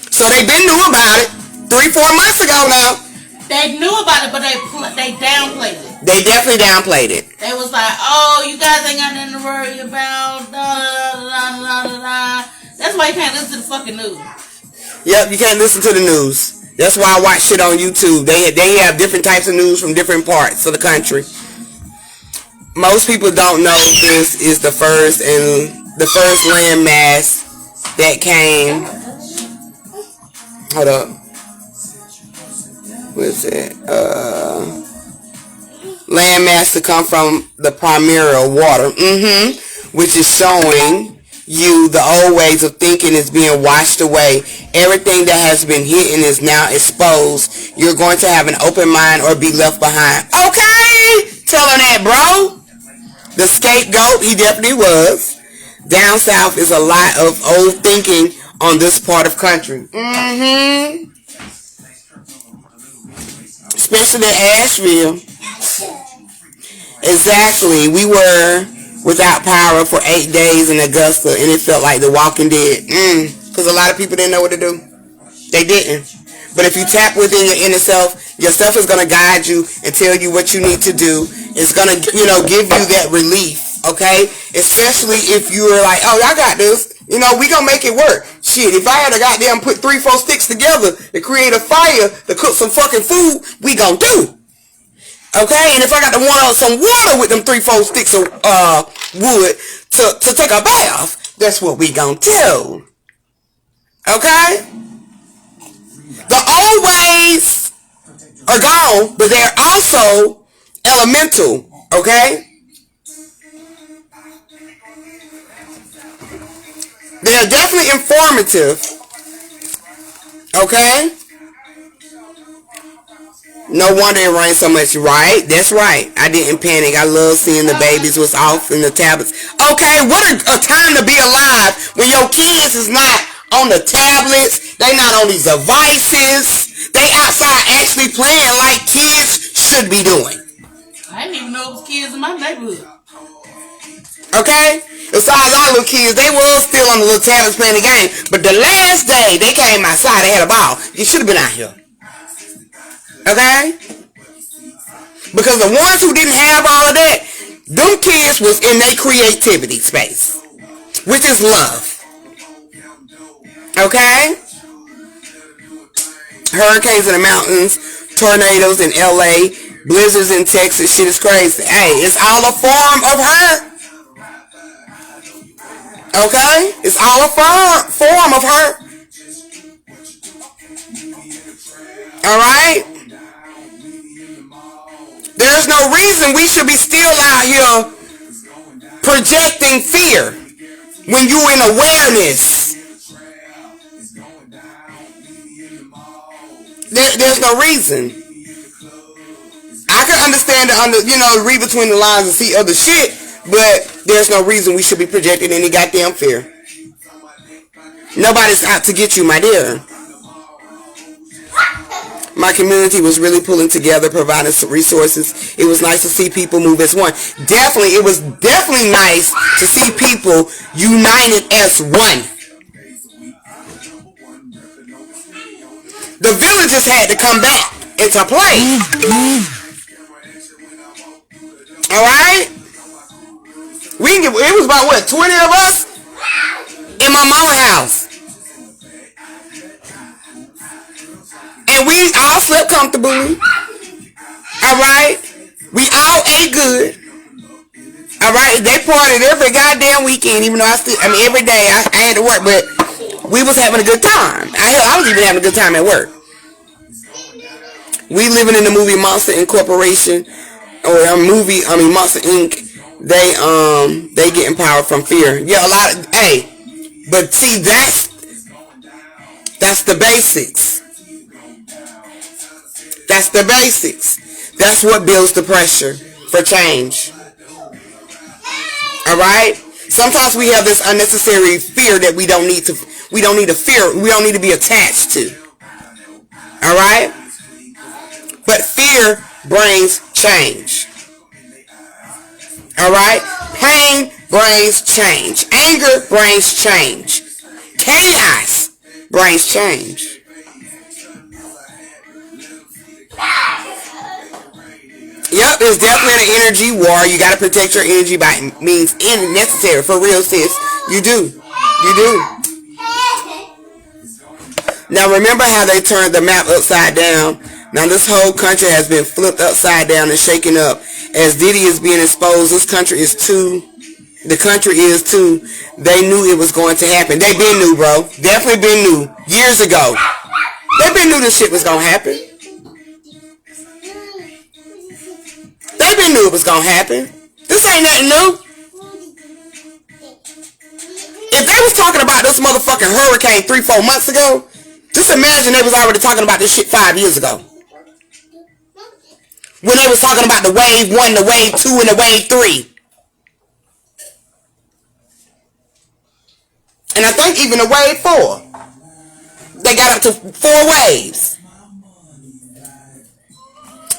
So they been knew about it 3-4 months ago now. They knew about it, but they downplayed it. They definitely downplayed it. They was like, oh, you guys ain't got nothing to worry about. Da, da, da, da, da, da. That's why you can't listen to the fucking news. Yep, you can't listen to the news. That's why I watch shit on YouTube. They have different types of news from different parts of the country. Most people don't know this is the first landmass that came. Hold up. What is it? Landmass to come from the primordial water. Which is showing you the old ways of thinking is being washed away. Everything that has been hidden is now exposed. You're going to have an open mind or be left behind. Okay! Tell her that, bro. The scapegoat, he definitely was. Down south is a lot of old thinking on this part of country. Especially Asheville. Exactly. We were without power for 8 days in Augusta, and it felt like The Walking Dead. Because a lot of people didn't know what to do. They didn't. But if you tap within your inner self, yourself is going to guide you and tell you what you need to do. It's going to, give you that relief, okay? Especially if you're like, oh, I got this. We going to make it work. Shit, if I had to goddamn put 3-4 sticks together to create a fire to cook some fucking food, we going to do. Okay? And if I got to want some water with them 3-4 sticks of wood to take a bath, that's what we going to do. Okay? The old ways are gone, but they're also elemental, okay? They're definitely informative, okay? No wonder it rained so much, right? That's right. I didn't panic. I love seeing the babies was off in the tablets. Okay, what a time to be alive when your kids is not on the tablets. They not on these devices. They outside actually playing like kids should be doing. I didn't even know it was kids in my neighborhood. Okay? Besides our little kids, they was still on the little tablets playing the game. But the last day they came outside, they had a ball. You should have been out here. Okay? Because the ones who didn't have all of that, them kids was in their creativity space, which is love. Okay? Hurricanes in the mountains, tornadoes in LA, blizzards in Texas, shit is crazy. Hey, it's all a form of her. Okay? It's all a form of her. Alright? There's no reason we should be still out here projecting fear when you're in awareness. There's no reason. I can understand read between the lines and see other shit, but there's no reason we should be projecting any goddamn fear. Nobody's out to get you, my dear. My community was really pulling together, providing some resources. It was nice to see people move as one. It was definitely nice to see people united as one. The villagers had to come back into play. Alright? It was about, 20 of us in my mama's house. And we all slept comfortably. Alright? We all ate good. Alright? They partied every goddamn weekend, even though every day I had to work, but we was having a good time. I was even having a good time at work. We living in the movie Monster Incorporation, or Monster Inc. They get empowered from fear. Yeah, but see, that's the basics. That's the basics. That's what builds the pressure for change. Alright? Sometimes we have this unnecessary fear that we don't need to fear. We don't need to be attached to. Alright? But fear brings change. Alright? Pain brings change. Anger brings change. Chaos brings change. Yep, it's definitely an energy war. You gotta protect your energy by means necessary. For real, sis. You do. You do. Now remember how they turned the map upside down? Now this whole country has been flipped upside down and shaken up. As Diddy is being exposed, the country is too. They knew it was going to happen. They been knew, bro. Definitely been knew. Years ago. They been knew this shit was going to happen. They been knew it was going to happen. This ain't nothing new. If they was talking about this motherfucking hurricane 3-4 months ago, just imagine they was already talking about this shit 5 years ago. When they was talking about the wave 1, the wave 2, and the wave 3. And I think even the wave 4. They got up to 4 waves.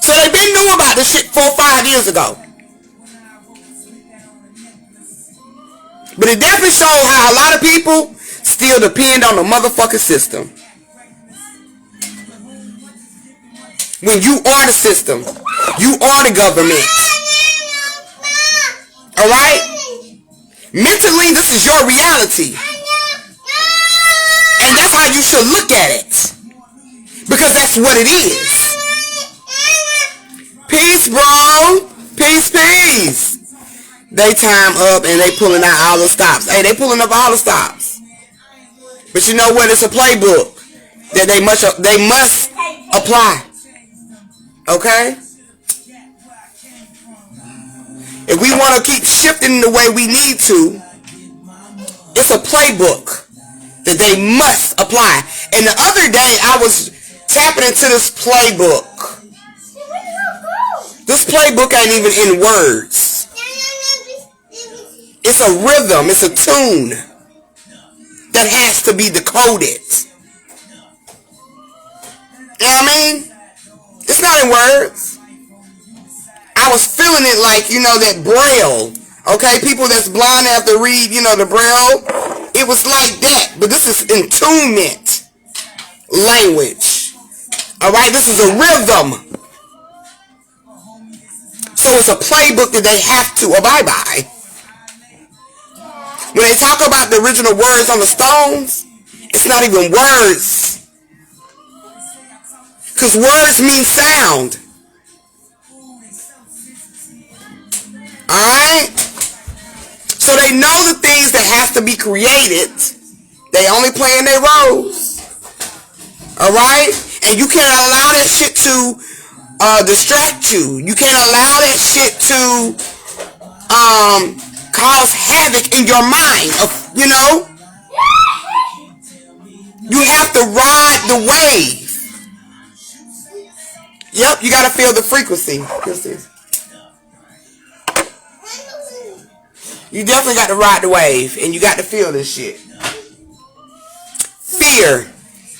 So they been knew about this shit 4 or 5 years ago. But it definitely shows how a lot of people still depend on the motherfucking system. When you are the system, you are the government. Alright? Mentally, this is your reality. And that's how you should look at it. Because that's what it is. Peace, bro. Peace, peace. They time up and they pulling out all the stops. Hey, they pulling up all the stops. But you know what? It's a playbook that they must apply. Okay? If we want to keep shifting the way we need to, it's a playbook that they must apply. And the other day, I was tapping into this playbook. This playbook ain't even in words. It's a rhythm. It's a tune that has to be decoded. You know what I mean? It's not in words. I was feeling it like, that Braille Okay, people that's blind have to read, the Braille. It was like that, but this is attunement language. All right, this is a rhythm. So it's a playbook that they have to abide by. When they talk about the original words on the stones, it's not even words. Because words mean sound. Alright? So they know the things that have to be created. They only playing their roles. Alright? And you can't allow that shit to distract you. You can't allow that shit to cause havoc in your mind. You have to ride the wave. Yep, you gotta feel the frequency. You definitely got to ride the wave, and you got to feel this shit. Fear,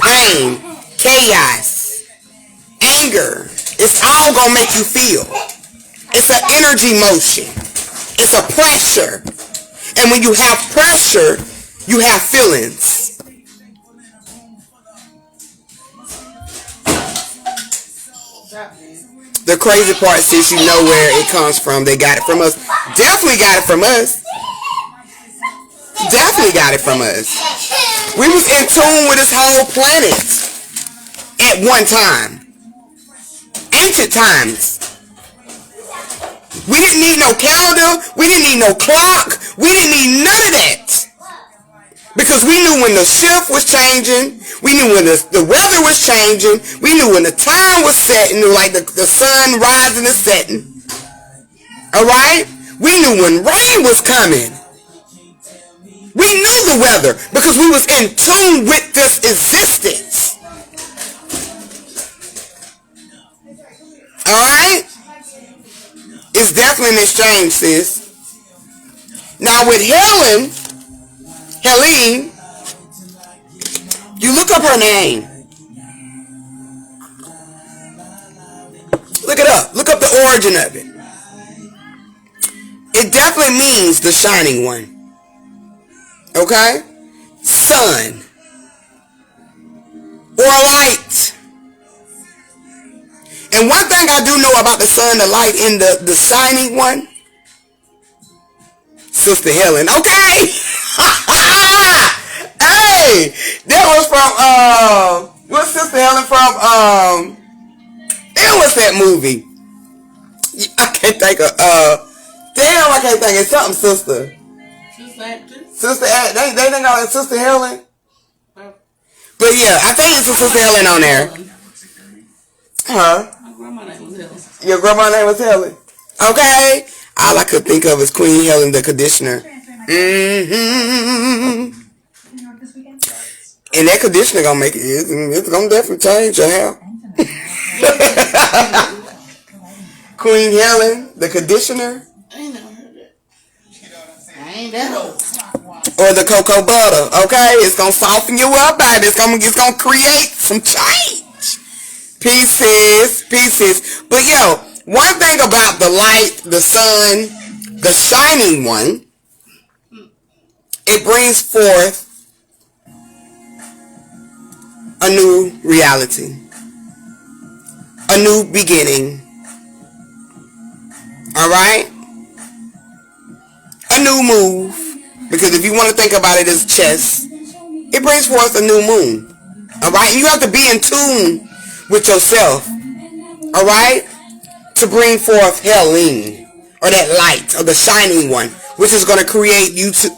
pain, chaos, anger. It's all gonna make you feel. It's an energy motion. It's a pressure. And when you have pressure, you have feelings. The crazy part, sis, you know where it comes from. They got it from us. Definitely got it from us. Definitely got it from us. We was in tune with this whole planet at one time. Ancient times. We didn't need no calendar. We didn't need no clock. We didn't need none of that. Because we knew when the shift was changing. We knew when the weather was changing. We knew when the time was setting, like the sun rising and setting. Alright? We knew when rain was coming. We knew the weather because we was in tune with this existence. Alright? It's definitely an exchange, sis. Now with Helene, you look up her name. Look it up. Look up the origin of it. It definitely means the shining one. Okay? Sun. Or light. And one thing I do know about the sun, the light, and the shining one, Sister Helene. Okay? Hey! That was from, what's Sister Helene from, it was that movie. I can't think of, damn, I can't think of something, Sister. Sister, they think all that Sister Helene. But yeah, I think it's a Sister Helene on there. Huh? My grandma's name was Helene. Your grandma's name was Helene. Okay. All I could think of is Queen Helene, the conditioner. Mm-hmm. And that conditioner gonna make it. It's gonna definitely change your hair. Queen Helene, the conditioner. I ain't never heard that. I ain't that old. Or the cocoa butter, okay? It's gonna soften you up, baby. It's gonna create some change. Pieces. But yo, one thing about the light, the sun, the shining one, it brings forth a new reality, a new beginning. All right, a new move. Because if you want to think about it as chess, it brings forth a new moon. Alright? You have to be in tune with yourself. Alright? To bring forth Helene. Or that light. Or the shining one. Which is going to create you to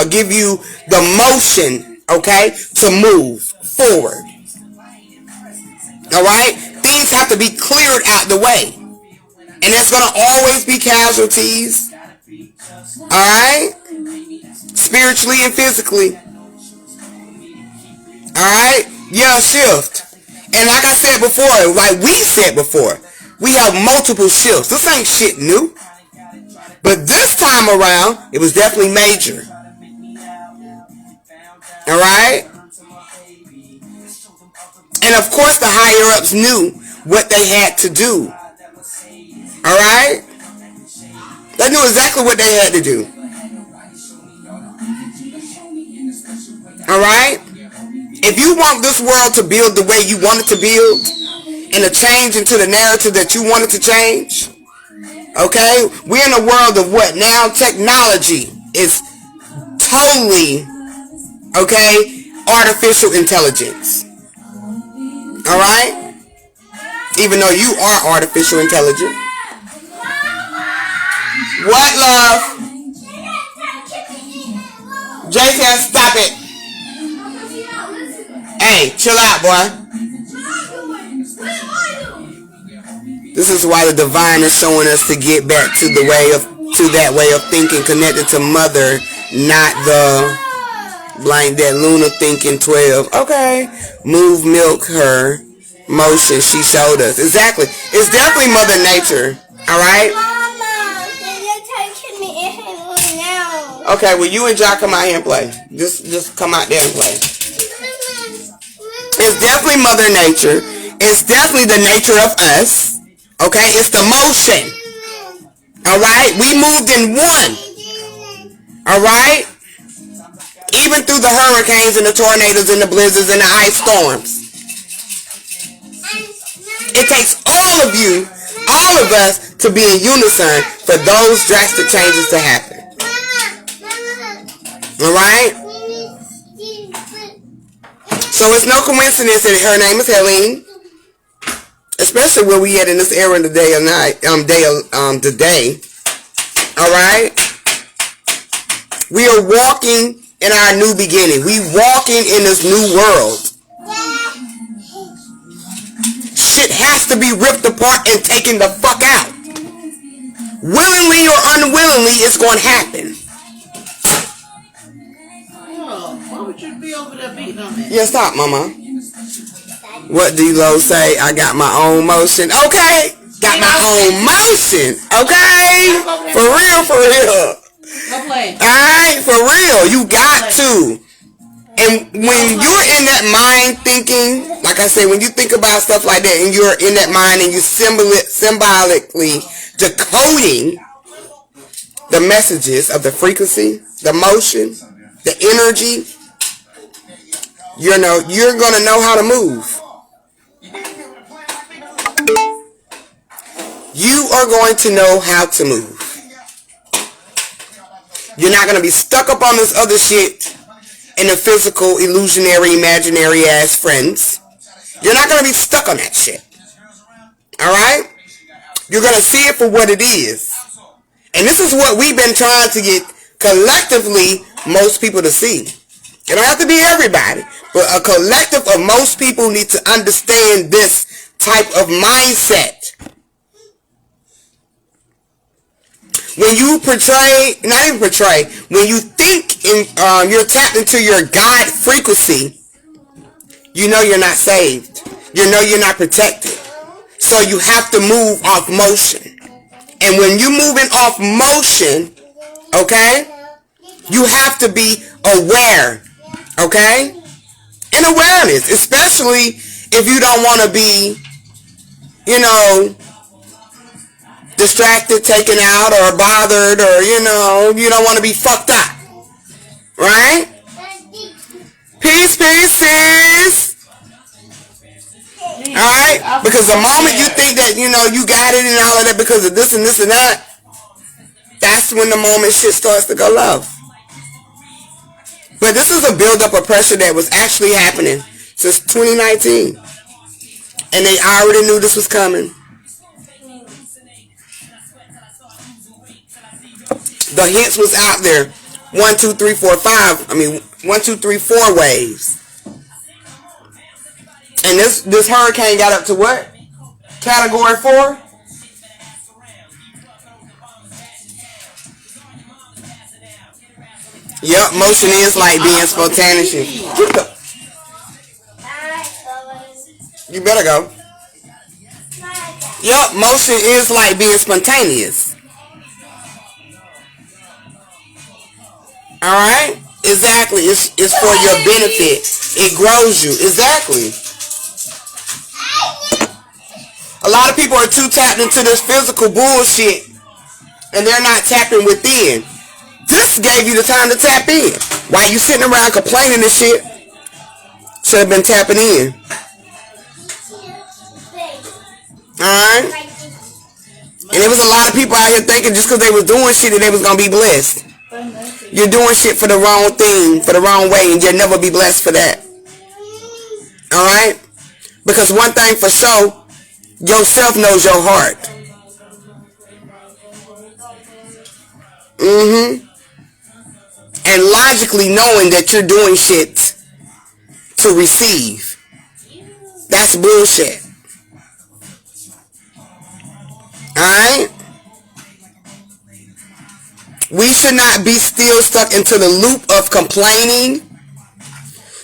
give you the motion. Okay? To move forward. Alright? Things have to be cleared out the way. And there's going to always be casualties. Alright? Spiritually and physically. Alright? Yeah, shift. And like I said before, like we said before, we have multiple shifts. This ain't shit new. But this time around, it was definitely major. Alright? And of course the higher ups knew what they had to do. Alright? They They knew exactly what they had to do. Alright? If you want this world to build the way you want it to build, and a change into the narrative that you want it to change, okay? We're in a world of what now? Technology is totally, okay, artificial intelligence. Alright? Even though you are artificial intelligence. What, love? Jason, stop it. Hey, chill out, boy. This is why the divine is showing us to get back to that way of thinking, connected to mother, not the blank that Luna thinking 12. Okay. Move, milk her, motion she showed us. Exactly. It's definitely Mother Nature. Alright? Okay, well you and Jock come out here and play. Just come out there and play. It's definitely Mother Nature. It's definitely the nature of us. Okay, it's the motion. Alright? We moved in one. Alright? Even through the hurricanes and the tornadoes and the blizzards and the ice storms. It takes all of you, all of us, to be in unison for those drastic changes to happen. Alright? So it's no coincidence that her name is Helene. Especially where we at in this era of the day or night, today. Alright? We are walking in our new beginning. We walking in this new world. Shit has to be ripped apart and taken the fuck out. Willingly or unwillingly, it's going to happen. Why would you be over there beating on that? Yeah, stop, mama. What D-Lo say? I got my own motion. Okay. Got my own motion. Okay. For real, for real. Go play. Alright, for real. You got to. And when you're in that mind thinking, like I said, when you think about stuff like that and you're in that mind and you symbolically decoding the messages of the frequency, the motion, the energy, you know, you're going to know how to move. You are going to know how to move. You're not going to be stuck up on this other shit in the physical, illusionary, imaginary ass friends. You're not going to be stuck on that shit. Alright? You're going to see it for what it is. And this is what we've been trying to get collectively most people to see. It don't have to be everybody, but a collective of most people need to understand this type of mindset. When you portray, not even portray, when you think you're tapped into your God frequency, you know you're not saved. You know you're not protected. So you have to move off motion. And when you're moving off motion, okay, you have to be aware, okay? In awareness, especially if you don't want to be, you know, distracted, taken out, or bothered, or, you know, you don't want to be fucked up. Right? Peace, peace, sis. Alright? Because the moment you think that, you know, you got it and all of that because of this and this and that, that's when the moment shit starts to go low. But this is a buildup of pressure that was actually happening since 2019. And they already knew this was coming. The hints was out there. 1, 2, 3, 4, 5. I mean, 1, 2, 3, 4 waves. And this hurricane got up to what? Category 4? Yep, motion is like being spontaneous. You better go. Yep, motion is like being spontaneous. Alright? Exactly. It's for your benefit. It grows you. Exactly. A lot of people are too tapped into this physical bullshit and they're not tapping within. This gave you the time to tap in. While you sitting around complaining and shit, should have been tapping in. Alright? And there was a lot of people out here thinking just because they was doing shit that they was going to be blessed. You're doing shit for the wrong thing, for the wrong way, and you'll never be blessed for that. Alright? Because one thing for sure, yourself knows your heart. And logically knowing that you're doing shit to receive. That's bullshit. Alright? We should not be still stuck into the loop of complaining.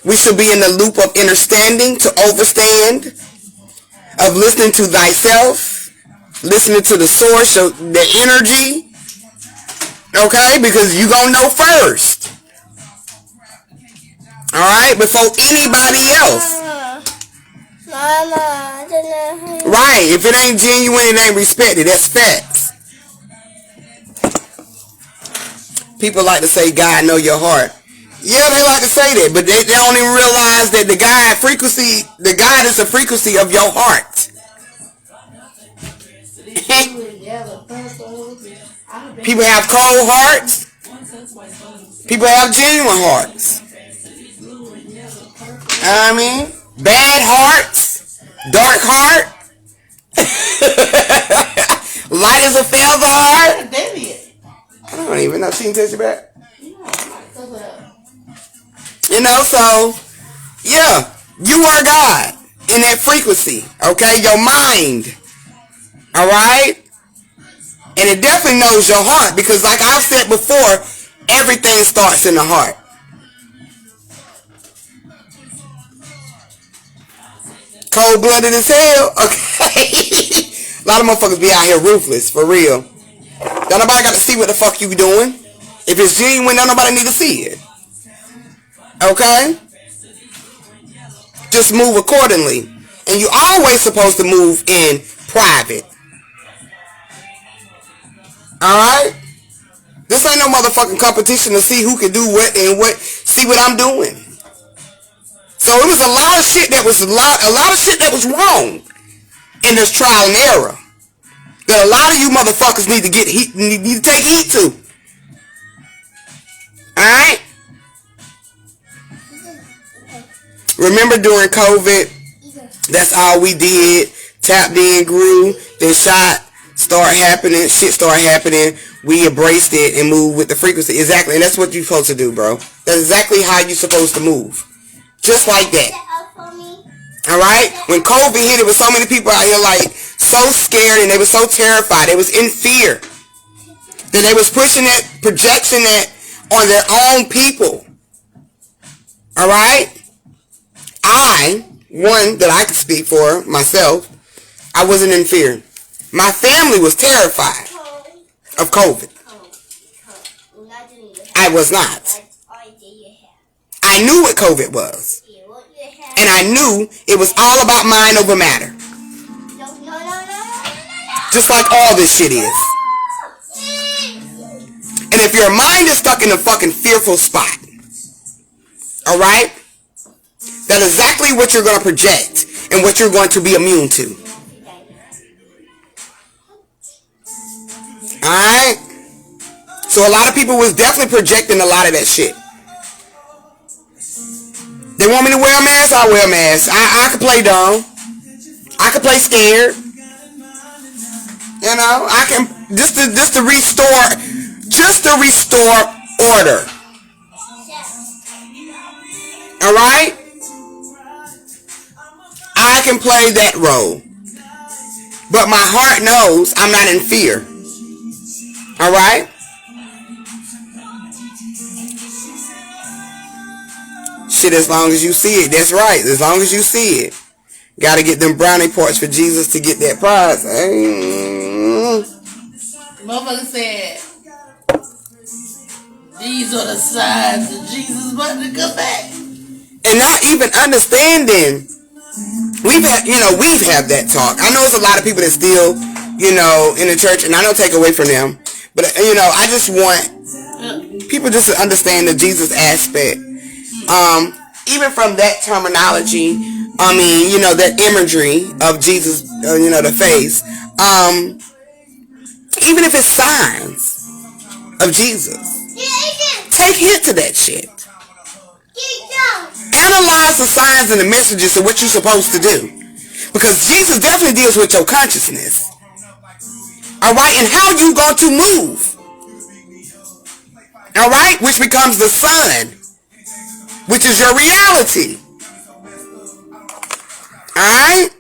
We should be in the loop of understanding, to overstand, of listening to thyself, listening to the source of the energy. Okay? Because you gonna know first. Alright? Before anybody else. Mama, Right. If it ain't genuine, it ain't respected. That's facts. People like to say, God know your heart. Yeah, they like to say that, but they don't even realize that the God is the frequency of your heart. People have cold hearts. People have genuine hearts. I mean, bad hearts, dark heart, light as a feather heart. I don't even know. She didn't touch your back. You know, so, yeah, you are God in that frequency, okay? Your mind, all right? And it definitely knows your heart because, like I've said before, everything starts in the heart. Cold-blooded as hell, okay? A lot of motherfuckers be out here ruthless, for real. Don't nobody got to see what the fuck you doing. If it's genuine, don't nobody need to see it. Okay? Just move accordingly. And you always supposed to move in private. Alright? This ain't no motherfucking competition to see who can do what and what, see what I'm doing. So it was a lot of shit that was a lot of shit that was wrong in this trial and error. That a lot of you motherfuckers need to get heat, need to take heat to. Alright? Remember during COVID, that's all we did. Tapped in, grew, then shit started happening. We embraced it and moved with the frequency. Exactly, and that's what you're supposed to do, bro. That's exactly how you're supposed to move. Just like that. Alright? When COVID hit, it was so many people out here like so scared and they were so terrified. They was in fear. That they was pushing that projection that on their own people. Alright? One that I could speak for myself, I wasn't in fear. My family was terrified of COVID. I was not. I knew what COVID was. And I knew it was all about mind over matter. Just like all this shit is. And if your mind is stuck in a fucking fearful spot, alright? That's exactly what you're going to project and what you're going to be immune to. Alright? So a lot of people was definitely projecting a lot of that shit. They want me to wear a mask, I'll wear a mask. I could play dumb. I could play scared. You know, I can just to restore order. Alright? I can play that role. But my heart knows I'm not in fear. Alright? Shit, as long as you see it. That's right. As long as you see it. Gotta get them brownie points for Jesus to get that prize. Motherfucker said, these are the signs of Jesus about to come back. And not even understanding. We've had that talk. I know there's a lot of people that still, in the church, and I don't take away from them. But But, I just want people just to understand the Jesus aspect. Even from that terminology, that imagery of Jesus, the face, even if it's signs of Jesus, take heed to that shit. Analyze the signs and the messages of what you're supposed to do. Because Jesus definitely deals with your consciousness. Alright? And how you going to move. Alright? Which becomes the sun. Which is your reality. Alright?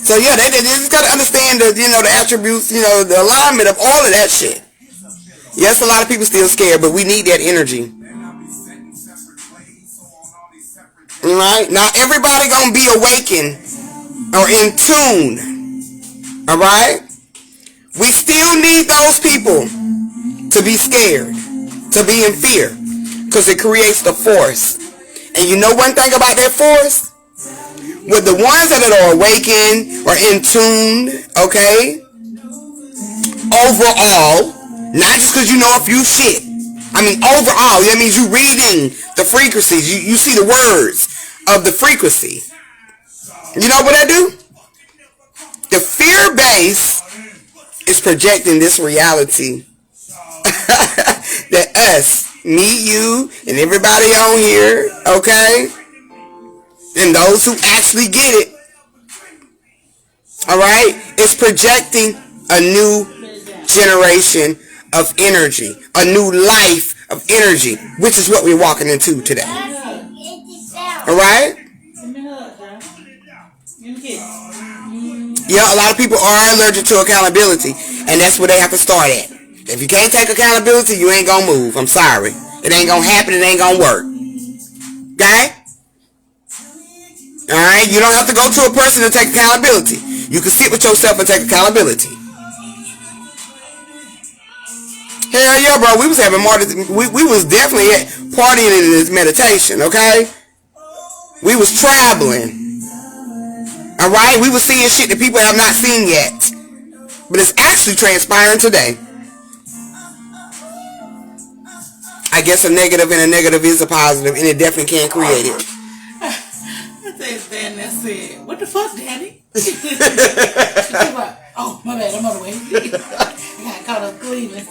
So yeah, they just got to understand the, the attributes, the alignment of all of that shit. Yes, a lot of people still scared, but we need that energy. Alright? Not everybody gonna be awakened or in tune. Alright? We still need those people to be scared, to be in fear, because it creates the force. And you know one thing about that force? With the ones that are awakened or in tune, okay? Overall, not just because you know a few shit. Overall, that means you reading the frequencies. You see the words of the frequency. You know what I do? The fear base is projecting this reality that us, me, you, and everybody on here, okay? And those who actually get it, alright, is projecting a new generation of energy, a new life of energy, which is what we're walking into today. Alright? Yeah, a lot of people are allergic to accountability, and that's where they have to start at. If you can't take accountability, you ain't gonna move. I'm sorry. It ain't gonna happen, it ain't gonna work. Okay? Alright? You don't have to go to a person to take accountability. You can sit with yourself and take accountability. Hell yeah, bro. We was having more. We was definitely partying in this meditation, okay? We was traveling. Alright? We was seeing shit that people have not seen yet. But it's actually transpiring today. I guess a negative and a negative is a positive, and it definitely can create it. Dan, that's it. What the fuck, Daddy? Oh, my bad. I'm on the way. I got caught up cleaning.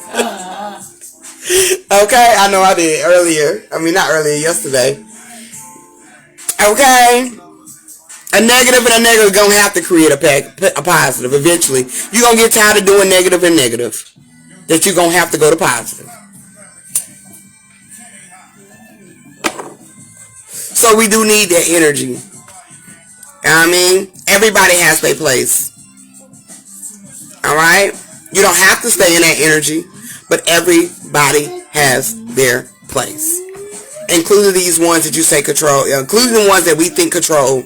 Okay, I know I did earlier. Not earlier, yesterday. Okay. A negative and a negative is going to have to create a positive eventually. You're going to get tired of doing negative and negative. That you're going to have to go to positive. So we do need that energy. Everybody has their place. Alright? You don't have to stay in that energy, but everybody has their place. Including these ones that you say control, including the ones that we think control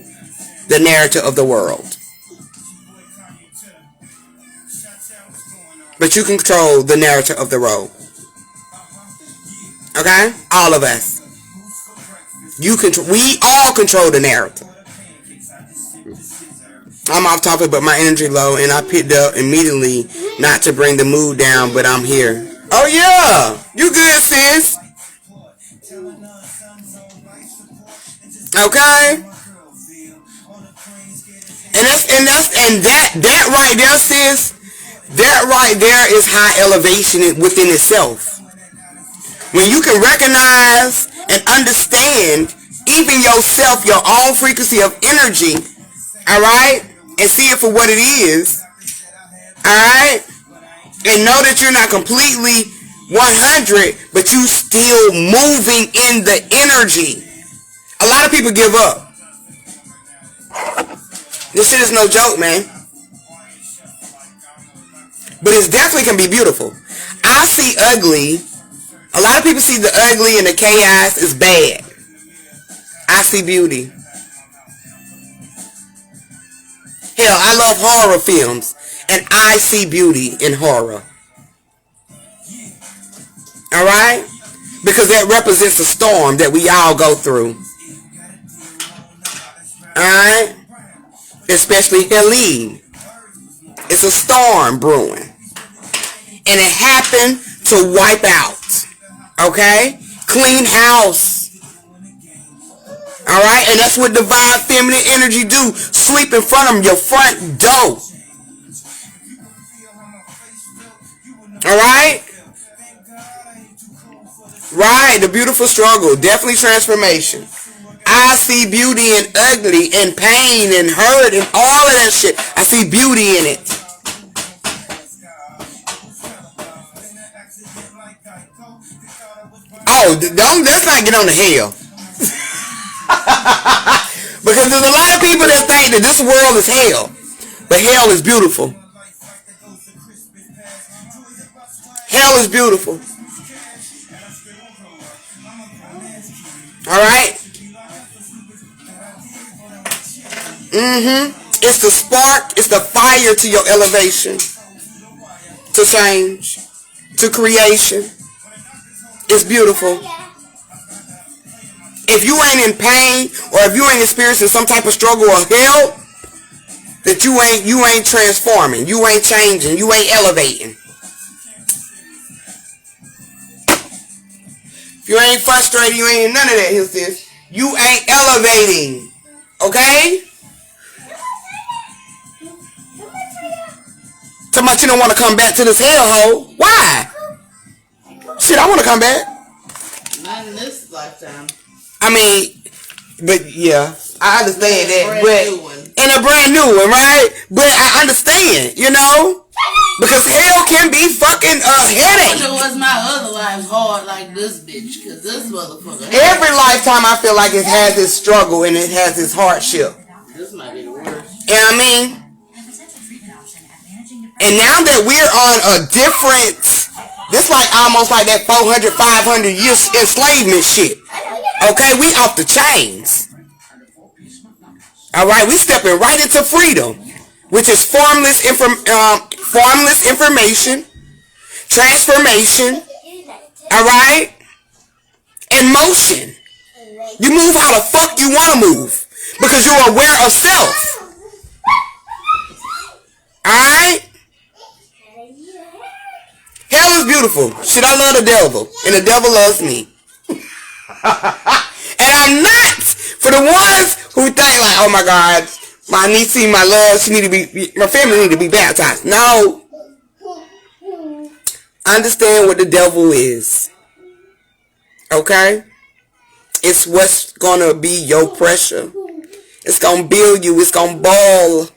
the narrative of the world. But you control the narrative of the road. Okay? All of us. We all control the narrative. I'm off topic, but my energy low, and I picked up immediately not to bring the mood down, but I'm here. Oh yeah, you good, sis? Okay. And that right there, sis. That right there is high elevation within itself. When you can recognize and understand even yourself, your own frequency of energy, all right, and see it for what it is, all right, and know that you're not completely 100, but you still moving in the energy. A lot of people give up. This shit is no joke, man. But it definitely can be beautiful. I see ugly. A lot of people see the ugly and the chaos is bad. I see beauty. Hell, I love horror films, and I see beauty in horror. Alright? Because that represents a storm that we all go through. Alright? Especially Helene. It's a storm brewing. And it happened to wipe out. Okay? Clean house. Alright? And that's what divine feminine energy do. Sweep in front of your front door. Alright? Right, the beautiful struggle. Definitely transformation. I see beauty in ugly and pain and hurt and all of that shit. I see beauty in it. Oh, let's not get on the hell. Because there's a lot of people that think that this world is hell. But hell is beautiful. Hell is beautiful. Alright? It's the spark, it's the fire to your elevation, to change, to creation. It's beautiful. If you ain't in pain, or if you ain't experiencing some type of struggle or hell, that you ain't transforming, you ain't changing, you ain't elevating. If you ain't frustrated, you ain't in none of that, here sis. You ain't elevating. Okay? So much you don't want to come back to this hellhole. Why? Shit, I want to come back. Not in this lifetime. I mean, but yeah, I understand that. But in a brand new one, right? But I understand, you know? Because hell can be fucking a headache. It was my other life hard like this bitch, because this motherfucker. Every lifetime I feel like it has its struggle and it has its hardship. This might be the worst. You know what I mean? And now that we're on a different, this like almost like that 400, 500 years enslavement shit. Okay, we off the chains. Alright, we stepping right into freedom, which is formless information, transformation, alright, and motion. You move how the fuck you want to move, because you're aware of self. Alright? Hell is beautiful. Shit, I love the devil, and the devil loves me. And I'm not for the ones who think like, oh my God, my niece, my love, my family need to be baptized. No. Understand what the devil is. Okay? It's what's gonna be your pressure. It's gonna build you. It's gonna ball.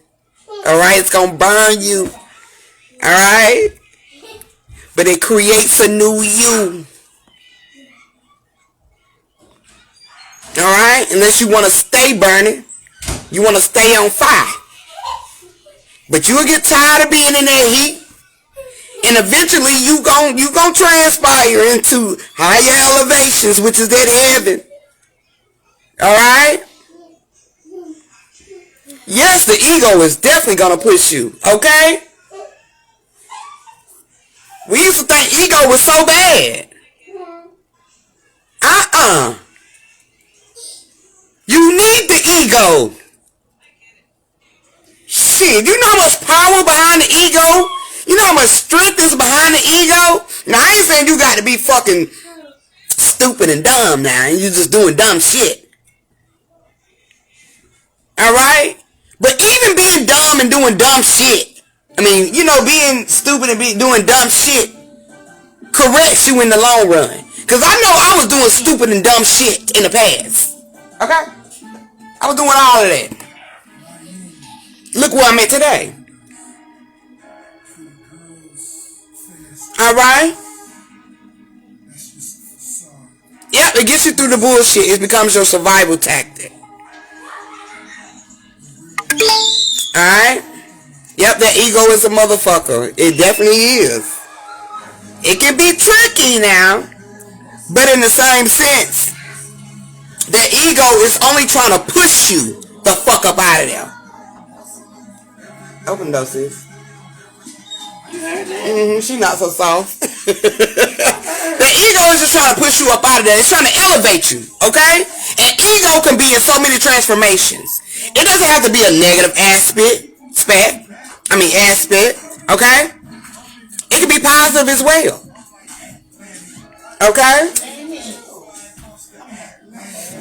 Alright? It's gonna burn you. Alright? But it creates a new you. Alright? Unless you want to stay burning. You want to stay on fire. But you'll get tired of being in that heat. And eventually you gon' transpire into higher elevations, which is that heaven. Alright? Yes, the ego is definitely gonna push you. Okay? We used to think ego was so bad. You need the ego. Shit, you know how much power behind the ego? You know how much strength is behind the ego? Now, I ain't saying you got to be fucking stupid and dumb now, and you just doing dumb shit. Alright? But even being dumb and doing dumb shit, I mean, you know, being stupid and doing dumb shit corrects you in the long run. Because I know I was doing stupid and dumb shit in the past. Okay? I was doing all of that. Look where I'm at today. Alright? Yep, it gets you through the bullshit. It becomes your survival tactic. Alright? Yep, that ego is a motherfucker. It definitely is. It can be tricky now, but in the same sense, that ego is only trying to push you the fuck up out of there. Open the door, sis. She not so soft. The ego is just trying to push you up out of there. It's trying to elevate you, okay? And ego can be in so many transformations. It doesn't have to be a negative aspect. aspect. Okay? It can be positive as well. Okay?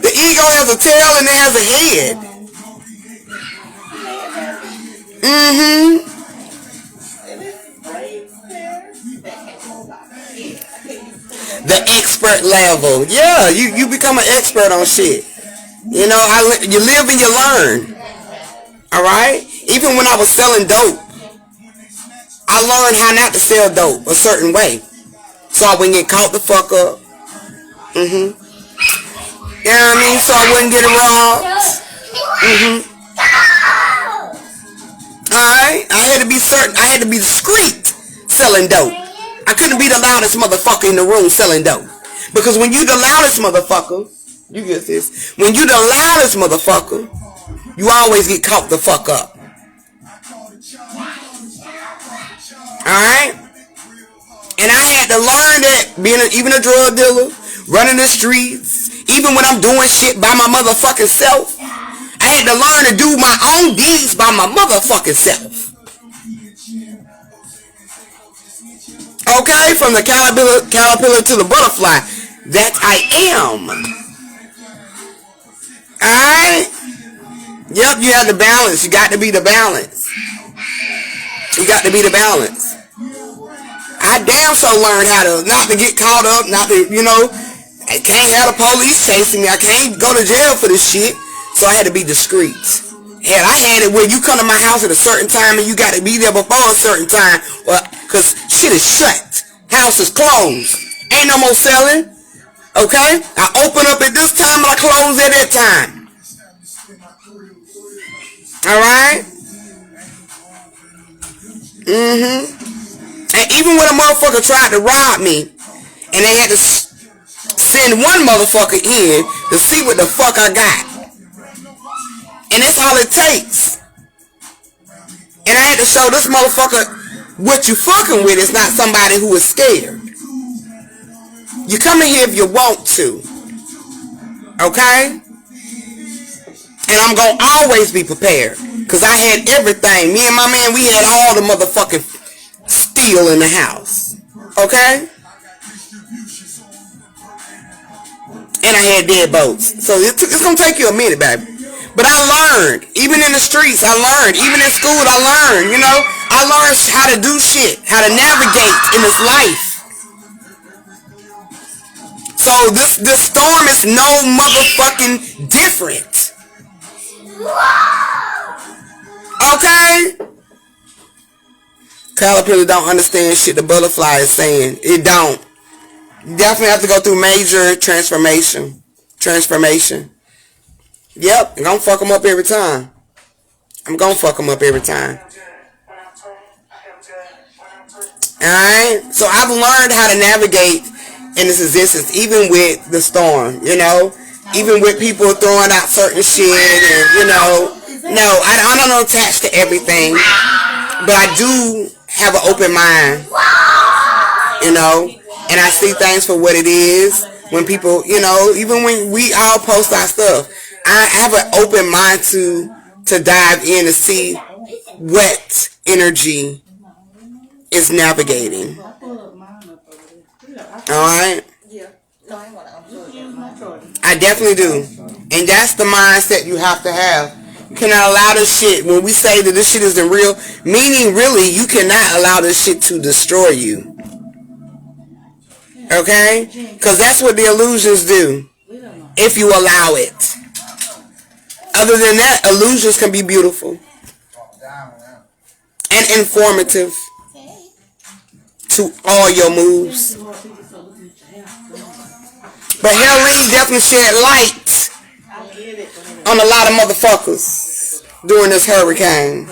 The ego has a tail and it has a head. The expert level. Yeah, you become an expert on shit. You know, you live and you learn. Alright? Even when I was selling dope, I learned how not to sell dope a certain way. So I wouldn't get caught the fuck up. You know what I mean? So I wouldn't get robbed. Alright? I had to be certain. I had to be discreet selling dope. I couldn't be the loudest motherfucker in the room selling dope. Because when you the loudest motherfucker, you get this. When you the loudest motherfucker, you always get caught the fuck up. Alright? And I had to learn that being even a drug dealer, running the streets, even when I'm doing shit by my motherfucking self, I had to learn to do my own deeds by my motherfucking self. Okay? From the caterpillar to the butterfly. That I am. Alright? Yep, you have the balance. You got to be the balance. You got to be the balance. I damn so learned how to not to get caught up, not to, you know, I can't have the police chasing me. I can't go to jail for this shit. So I had to be discreet. Hell, I had it where you come to my house at a certain time and you got to be there before a certain time, because shit is shut. House is closed. Ain't no more selling. Okay? I open up at this time and I close at that time. Alright? And even when a motherfucker tried to rob me, and they had to send one motherfucker in to see what the fuck I got. And that's all it takes. And I had to show this motherfucker what you fucking with is not somebody who is scared. You come in here if you want to. Okay? And I'm going to always be prepared. Because I had everything. Me and my man, we had all the motherfucking steel in the house. Okay? And I had dead boats. So it's going to take you a minute, baby. But I learned. Even in the streets, I learned. Even in school, I learned. You know? I learned how to do shit. How to navigate in this life. So this storm is no motherfucking different. Okay? Caterpillar don't understand shit the butterfly is saying. It don't. You definitely have to go through major transformation. Yep, I'm gonna fuck them up every time. Alright? So I've learned how to navigate in this existence, even with the storm, you know? Even with people throwing out certain shit and, you know, no, I don't attach to everything, but I do have an open mind, you know, and I see things for what it is. When people, you know, even when we all post our stuff, I have an open mind to dive in to see what energy is navigating. Alright? I definitely do. And that's the mindset you have to have. You cannot allow this shit, when we say that this shit isn't real, meaning really you cannot allow this shit to destroy you. Okay? Because that's what the illusions do. If you allow it. Other than that, illusions can be beautiful. And informative. To all your moves. But Helene definitely shed light on a lot of motherfuckers during this hurricane.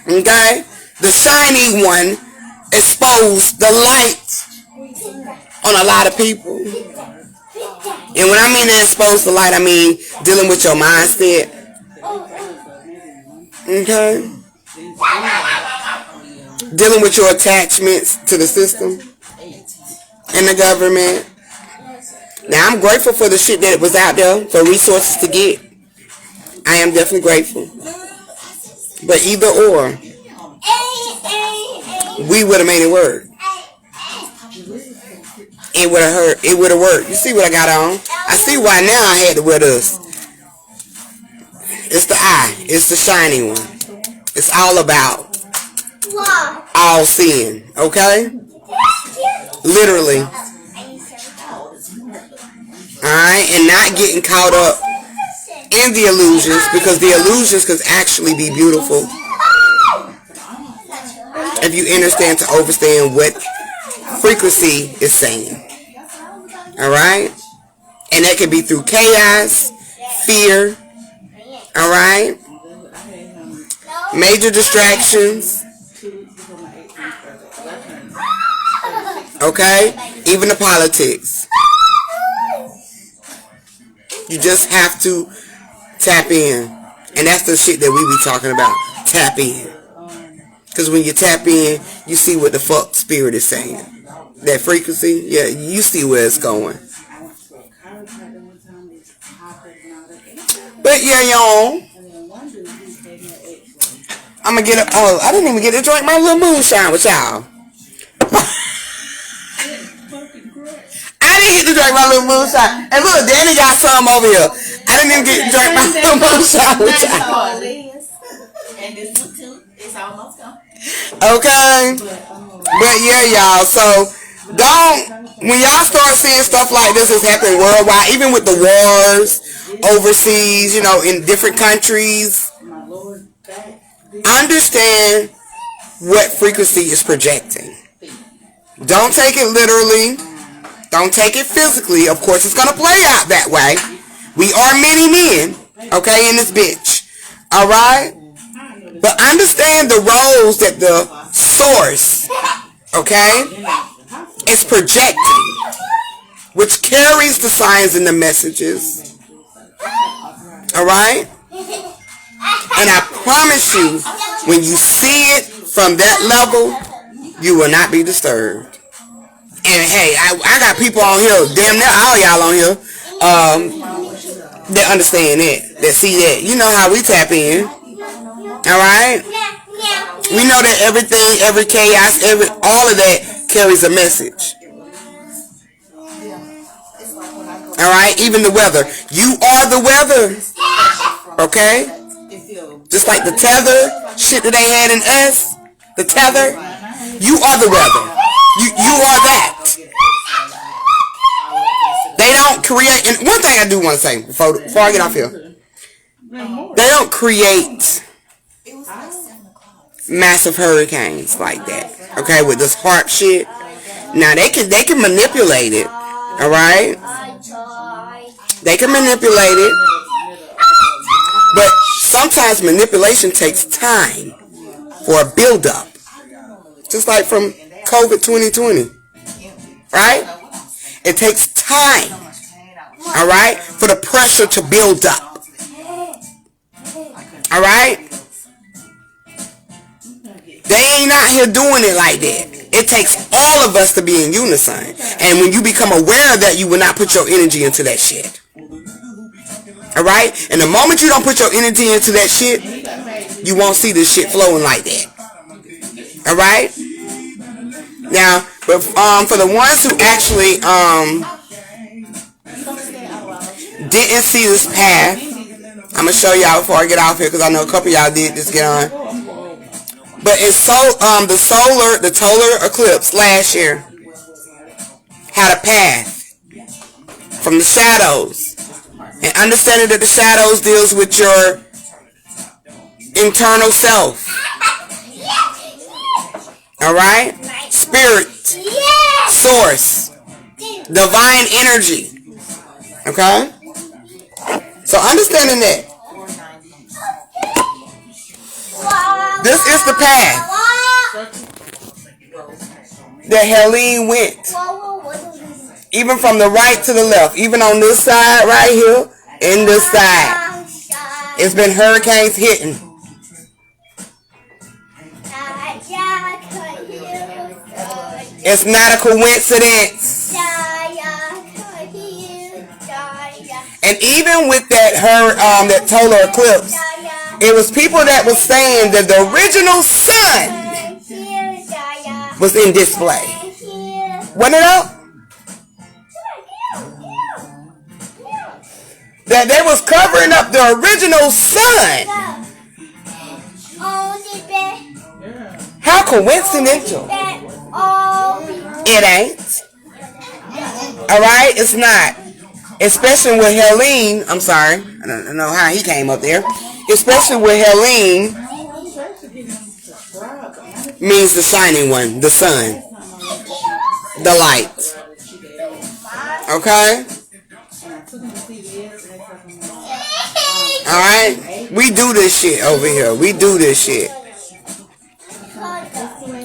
Okay? The shiny one exposed the light on a lot of people. And when I mean to expose the light, I mean dealing with your mindset. Okay? Dealing with your attachments to the system and the government. Now, I'm grateful for the shit that was out there for resources to get. I am definitely grateful. But either or, we would have made it work. It would have hurt. It would have worked. You see what I got on? I see why now I had to wear this. It's the eye. It's the shiny one. It's all about all seeing. Okay? Literally. Alright? And not getting caught up in the illusions, because the illusions could actually be beautiful if you understand to understand what frequency is saying. Alright? And that can be through chaos, fear. Alright? Major distractions. Okay? Even the politics. You just have to tap in. And that's the shit that we be talking about. Tap in. Because when you tap in, you see what the fuck spirit is saying. That frequency, yeah, you see where it's going. But yeah, y'all, I'm gonna get it. Oh, I didn't even get to drink my little moonshine with y'all. I didn't get to drink my little moonshine. And look, Danny got some over here. I didn't even get to drink my little moonshine with y'all. And this one too, it's almost gone. Okay. But yeah, y'all, so when y'all start seeing stuff like this is happening worldwide, even with the wars overseas, you know, in different countries, understand what frequency is projecting. Don't take it literally. Don't take it physically. Of course, it's going to play out that way. We are many men, okay, in this bitch. All right? But understand the roles that the source, okay, is projecting, which carries the signs and the messages. All right? And I promise you, when you see it from that level, you will not be disturbed. And hey, I got people on here, damn near all y'all on here, that understand that, that see that. You know how we tap in. Alright? We know that everything, every chaos, all of that carries a message. Alright? Even the weather. You are the weather. Okay? Just like the tether shit that they had in us. The tether. You are the weather. You are that. They don't create, and one thing I do want to say before I get off here. They don't create massive hurricanes like that. Okay, with this HAARP shit. Now they can manipulate it. Alright? They can manipulate it. But sometimes manipulation takes time for a build-up. Just like from COVID 2020. Right? It takes time. Alright? For the pressure to build up. Alright? They ain't out here doing it like that. It takes all of us to be in unison. And when you become aware of that, you will not put your energy into that shit. Alright? And the moment you don't put your energy into that shit, you won't see this shit flowing like that. Alright? Now, but for the ones who actually didn't see this path, I'm going to show y'all before I get off here, because I know a couple of y'all did just get on. But it's so the solar eclipse last year had a path from the shadows. And understanding that the shadows deals with your internal self. Alright? Spirit. Source. Divine energy. Okay? So understanding that. This is the path that Helene went. Even from the right to the left. Even on this side right here. And this side. It's been hurricanes hitting. It's not a coincidence. And even with that that total eclipse, it was people that was saying that the original sun was in display. Wasn't it up? That they was covering up the original sun. How coincidental. It ain't. Alright, it's not. Especially with Helene. I'm sorry. I don't know how he came up there. Especially with Helene. Means the shining one. The sun. The light. Okay? Alright? We do this shit over here. We do this shit.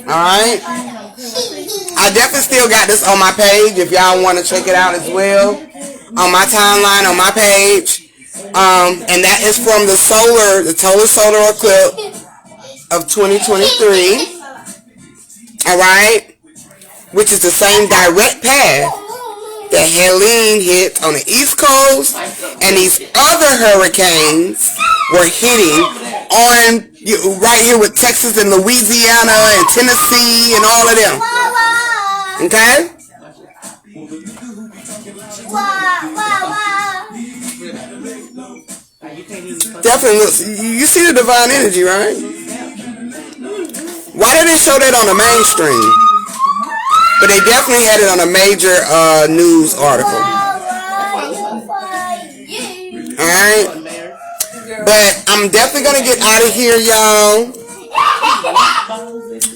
Alright? I definitely still got this on my page if y'all want to check it out as well. On my timeline, on my page. And that is from the total solar eclipse of 2023. Alright? Which is the same direct path that Helene hit on the East Coast, and these other hurricanes were hitting on right here with Texas and Louisiana and Tennessee and all of them. Okay? Definitely looks. You see the divine energy, right? Why didn't they show that on the mainstream? But they definitely had it on a major news article. Alright? But I'm definitely going to get out of here, y'all.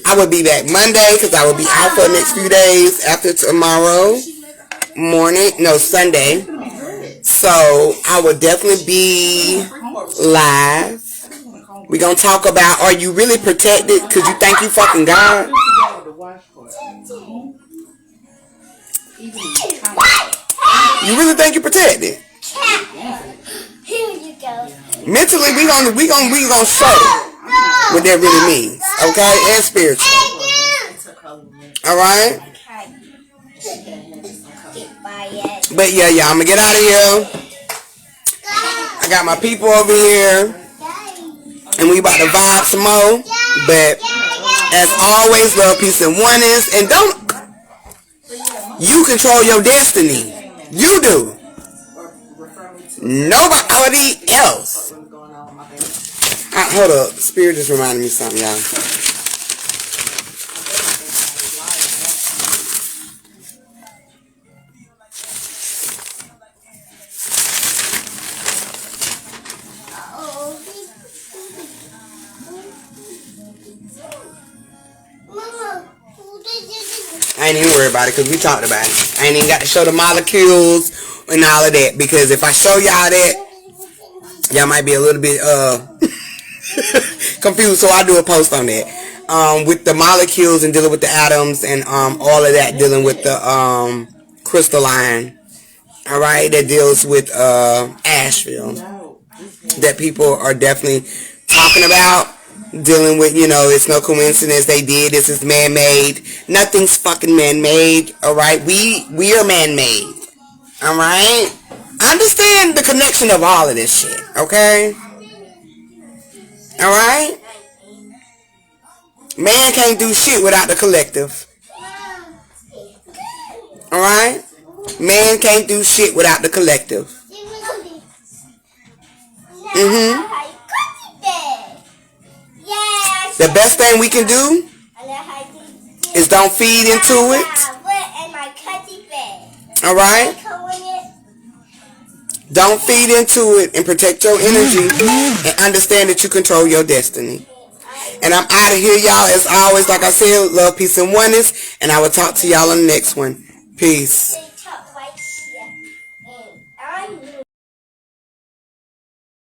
I will be back Monday because I will be out for the next few days after tomorrow morning. No, Sunday. So I will definitely be live. We're going to talk about, are you really protected because you think you fucking God? You really think you're protected? Here you go. Mentally, we gonna show what that really means, okay? And spiritual. All right. But yeah, I'm gonna get out of here. I got my people over here, and we about to vibe some more. But as always, love, peace, and oneness, and don't. You control your destiny. You do. Nobody else. Hold up. Spirit just reminded me of something, y'all. I ain't even worried about it because we talked about it. I ain't even got to show the molecules and all of that because if I show y'all that, y'all might be a little bit confused. So I'll do a post on that with the molecules and dealing with the atoms and all of that, dealing with the crystalline. All right, that deals with Asheville that people are definitely talking about. Dealing with, it's no coincidence they did. This is man-made. Nothing's fucking man-made. All right, we are man-made. All right, understand the connection of all of this shit. Okay, all right. Man can't do shit without the collective. All right, man can't do shit without the collective. The best thing we can do is don't feed into it. Alright? Don't feed into it and protect your energy and understand that you control your destiny. And I'm out of here, y'all. As always, like I said, love, peace, and oneness. And I will talk to y'all on the next one. Peace.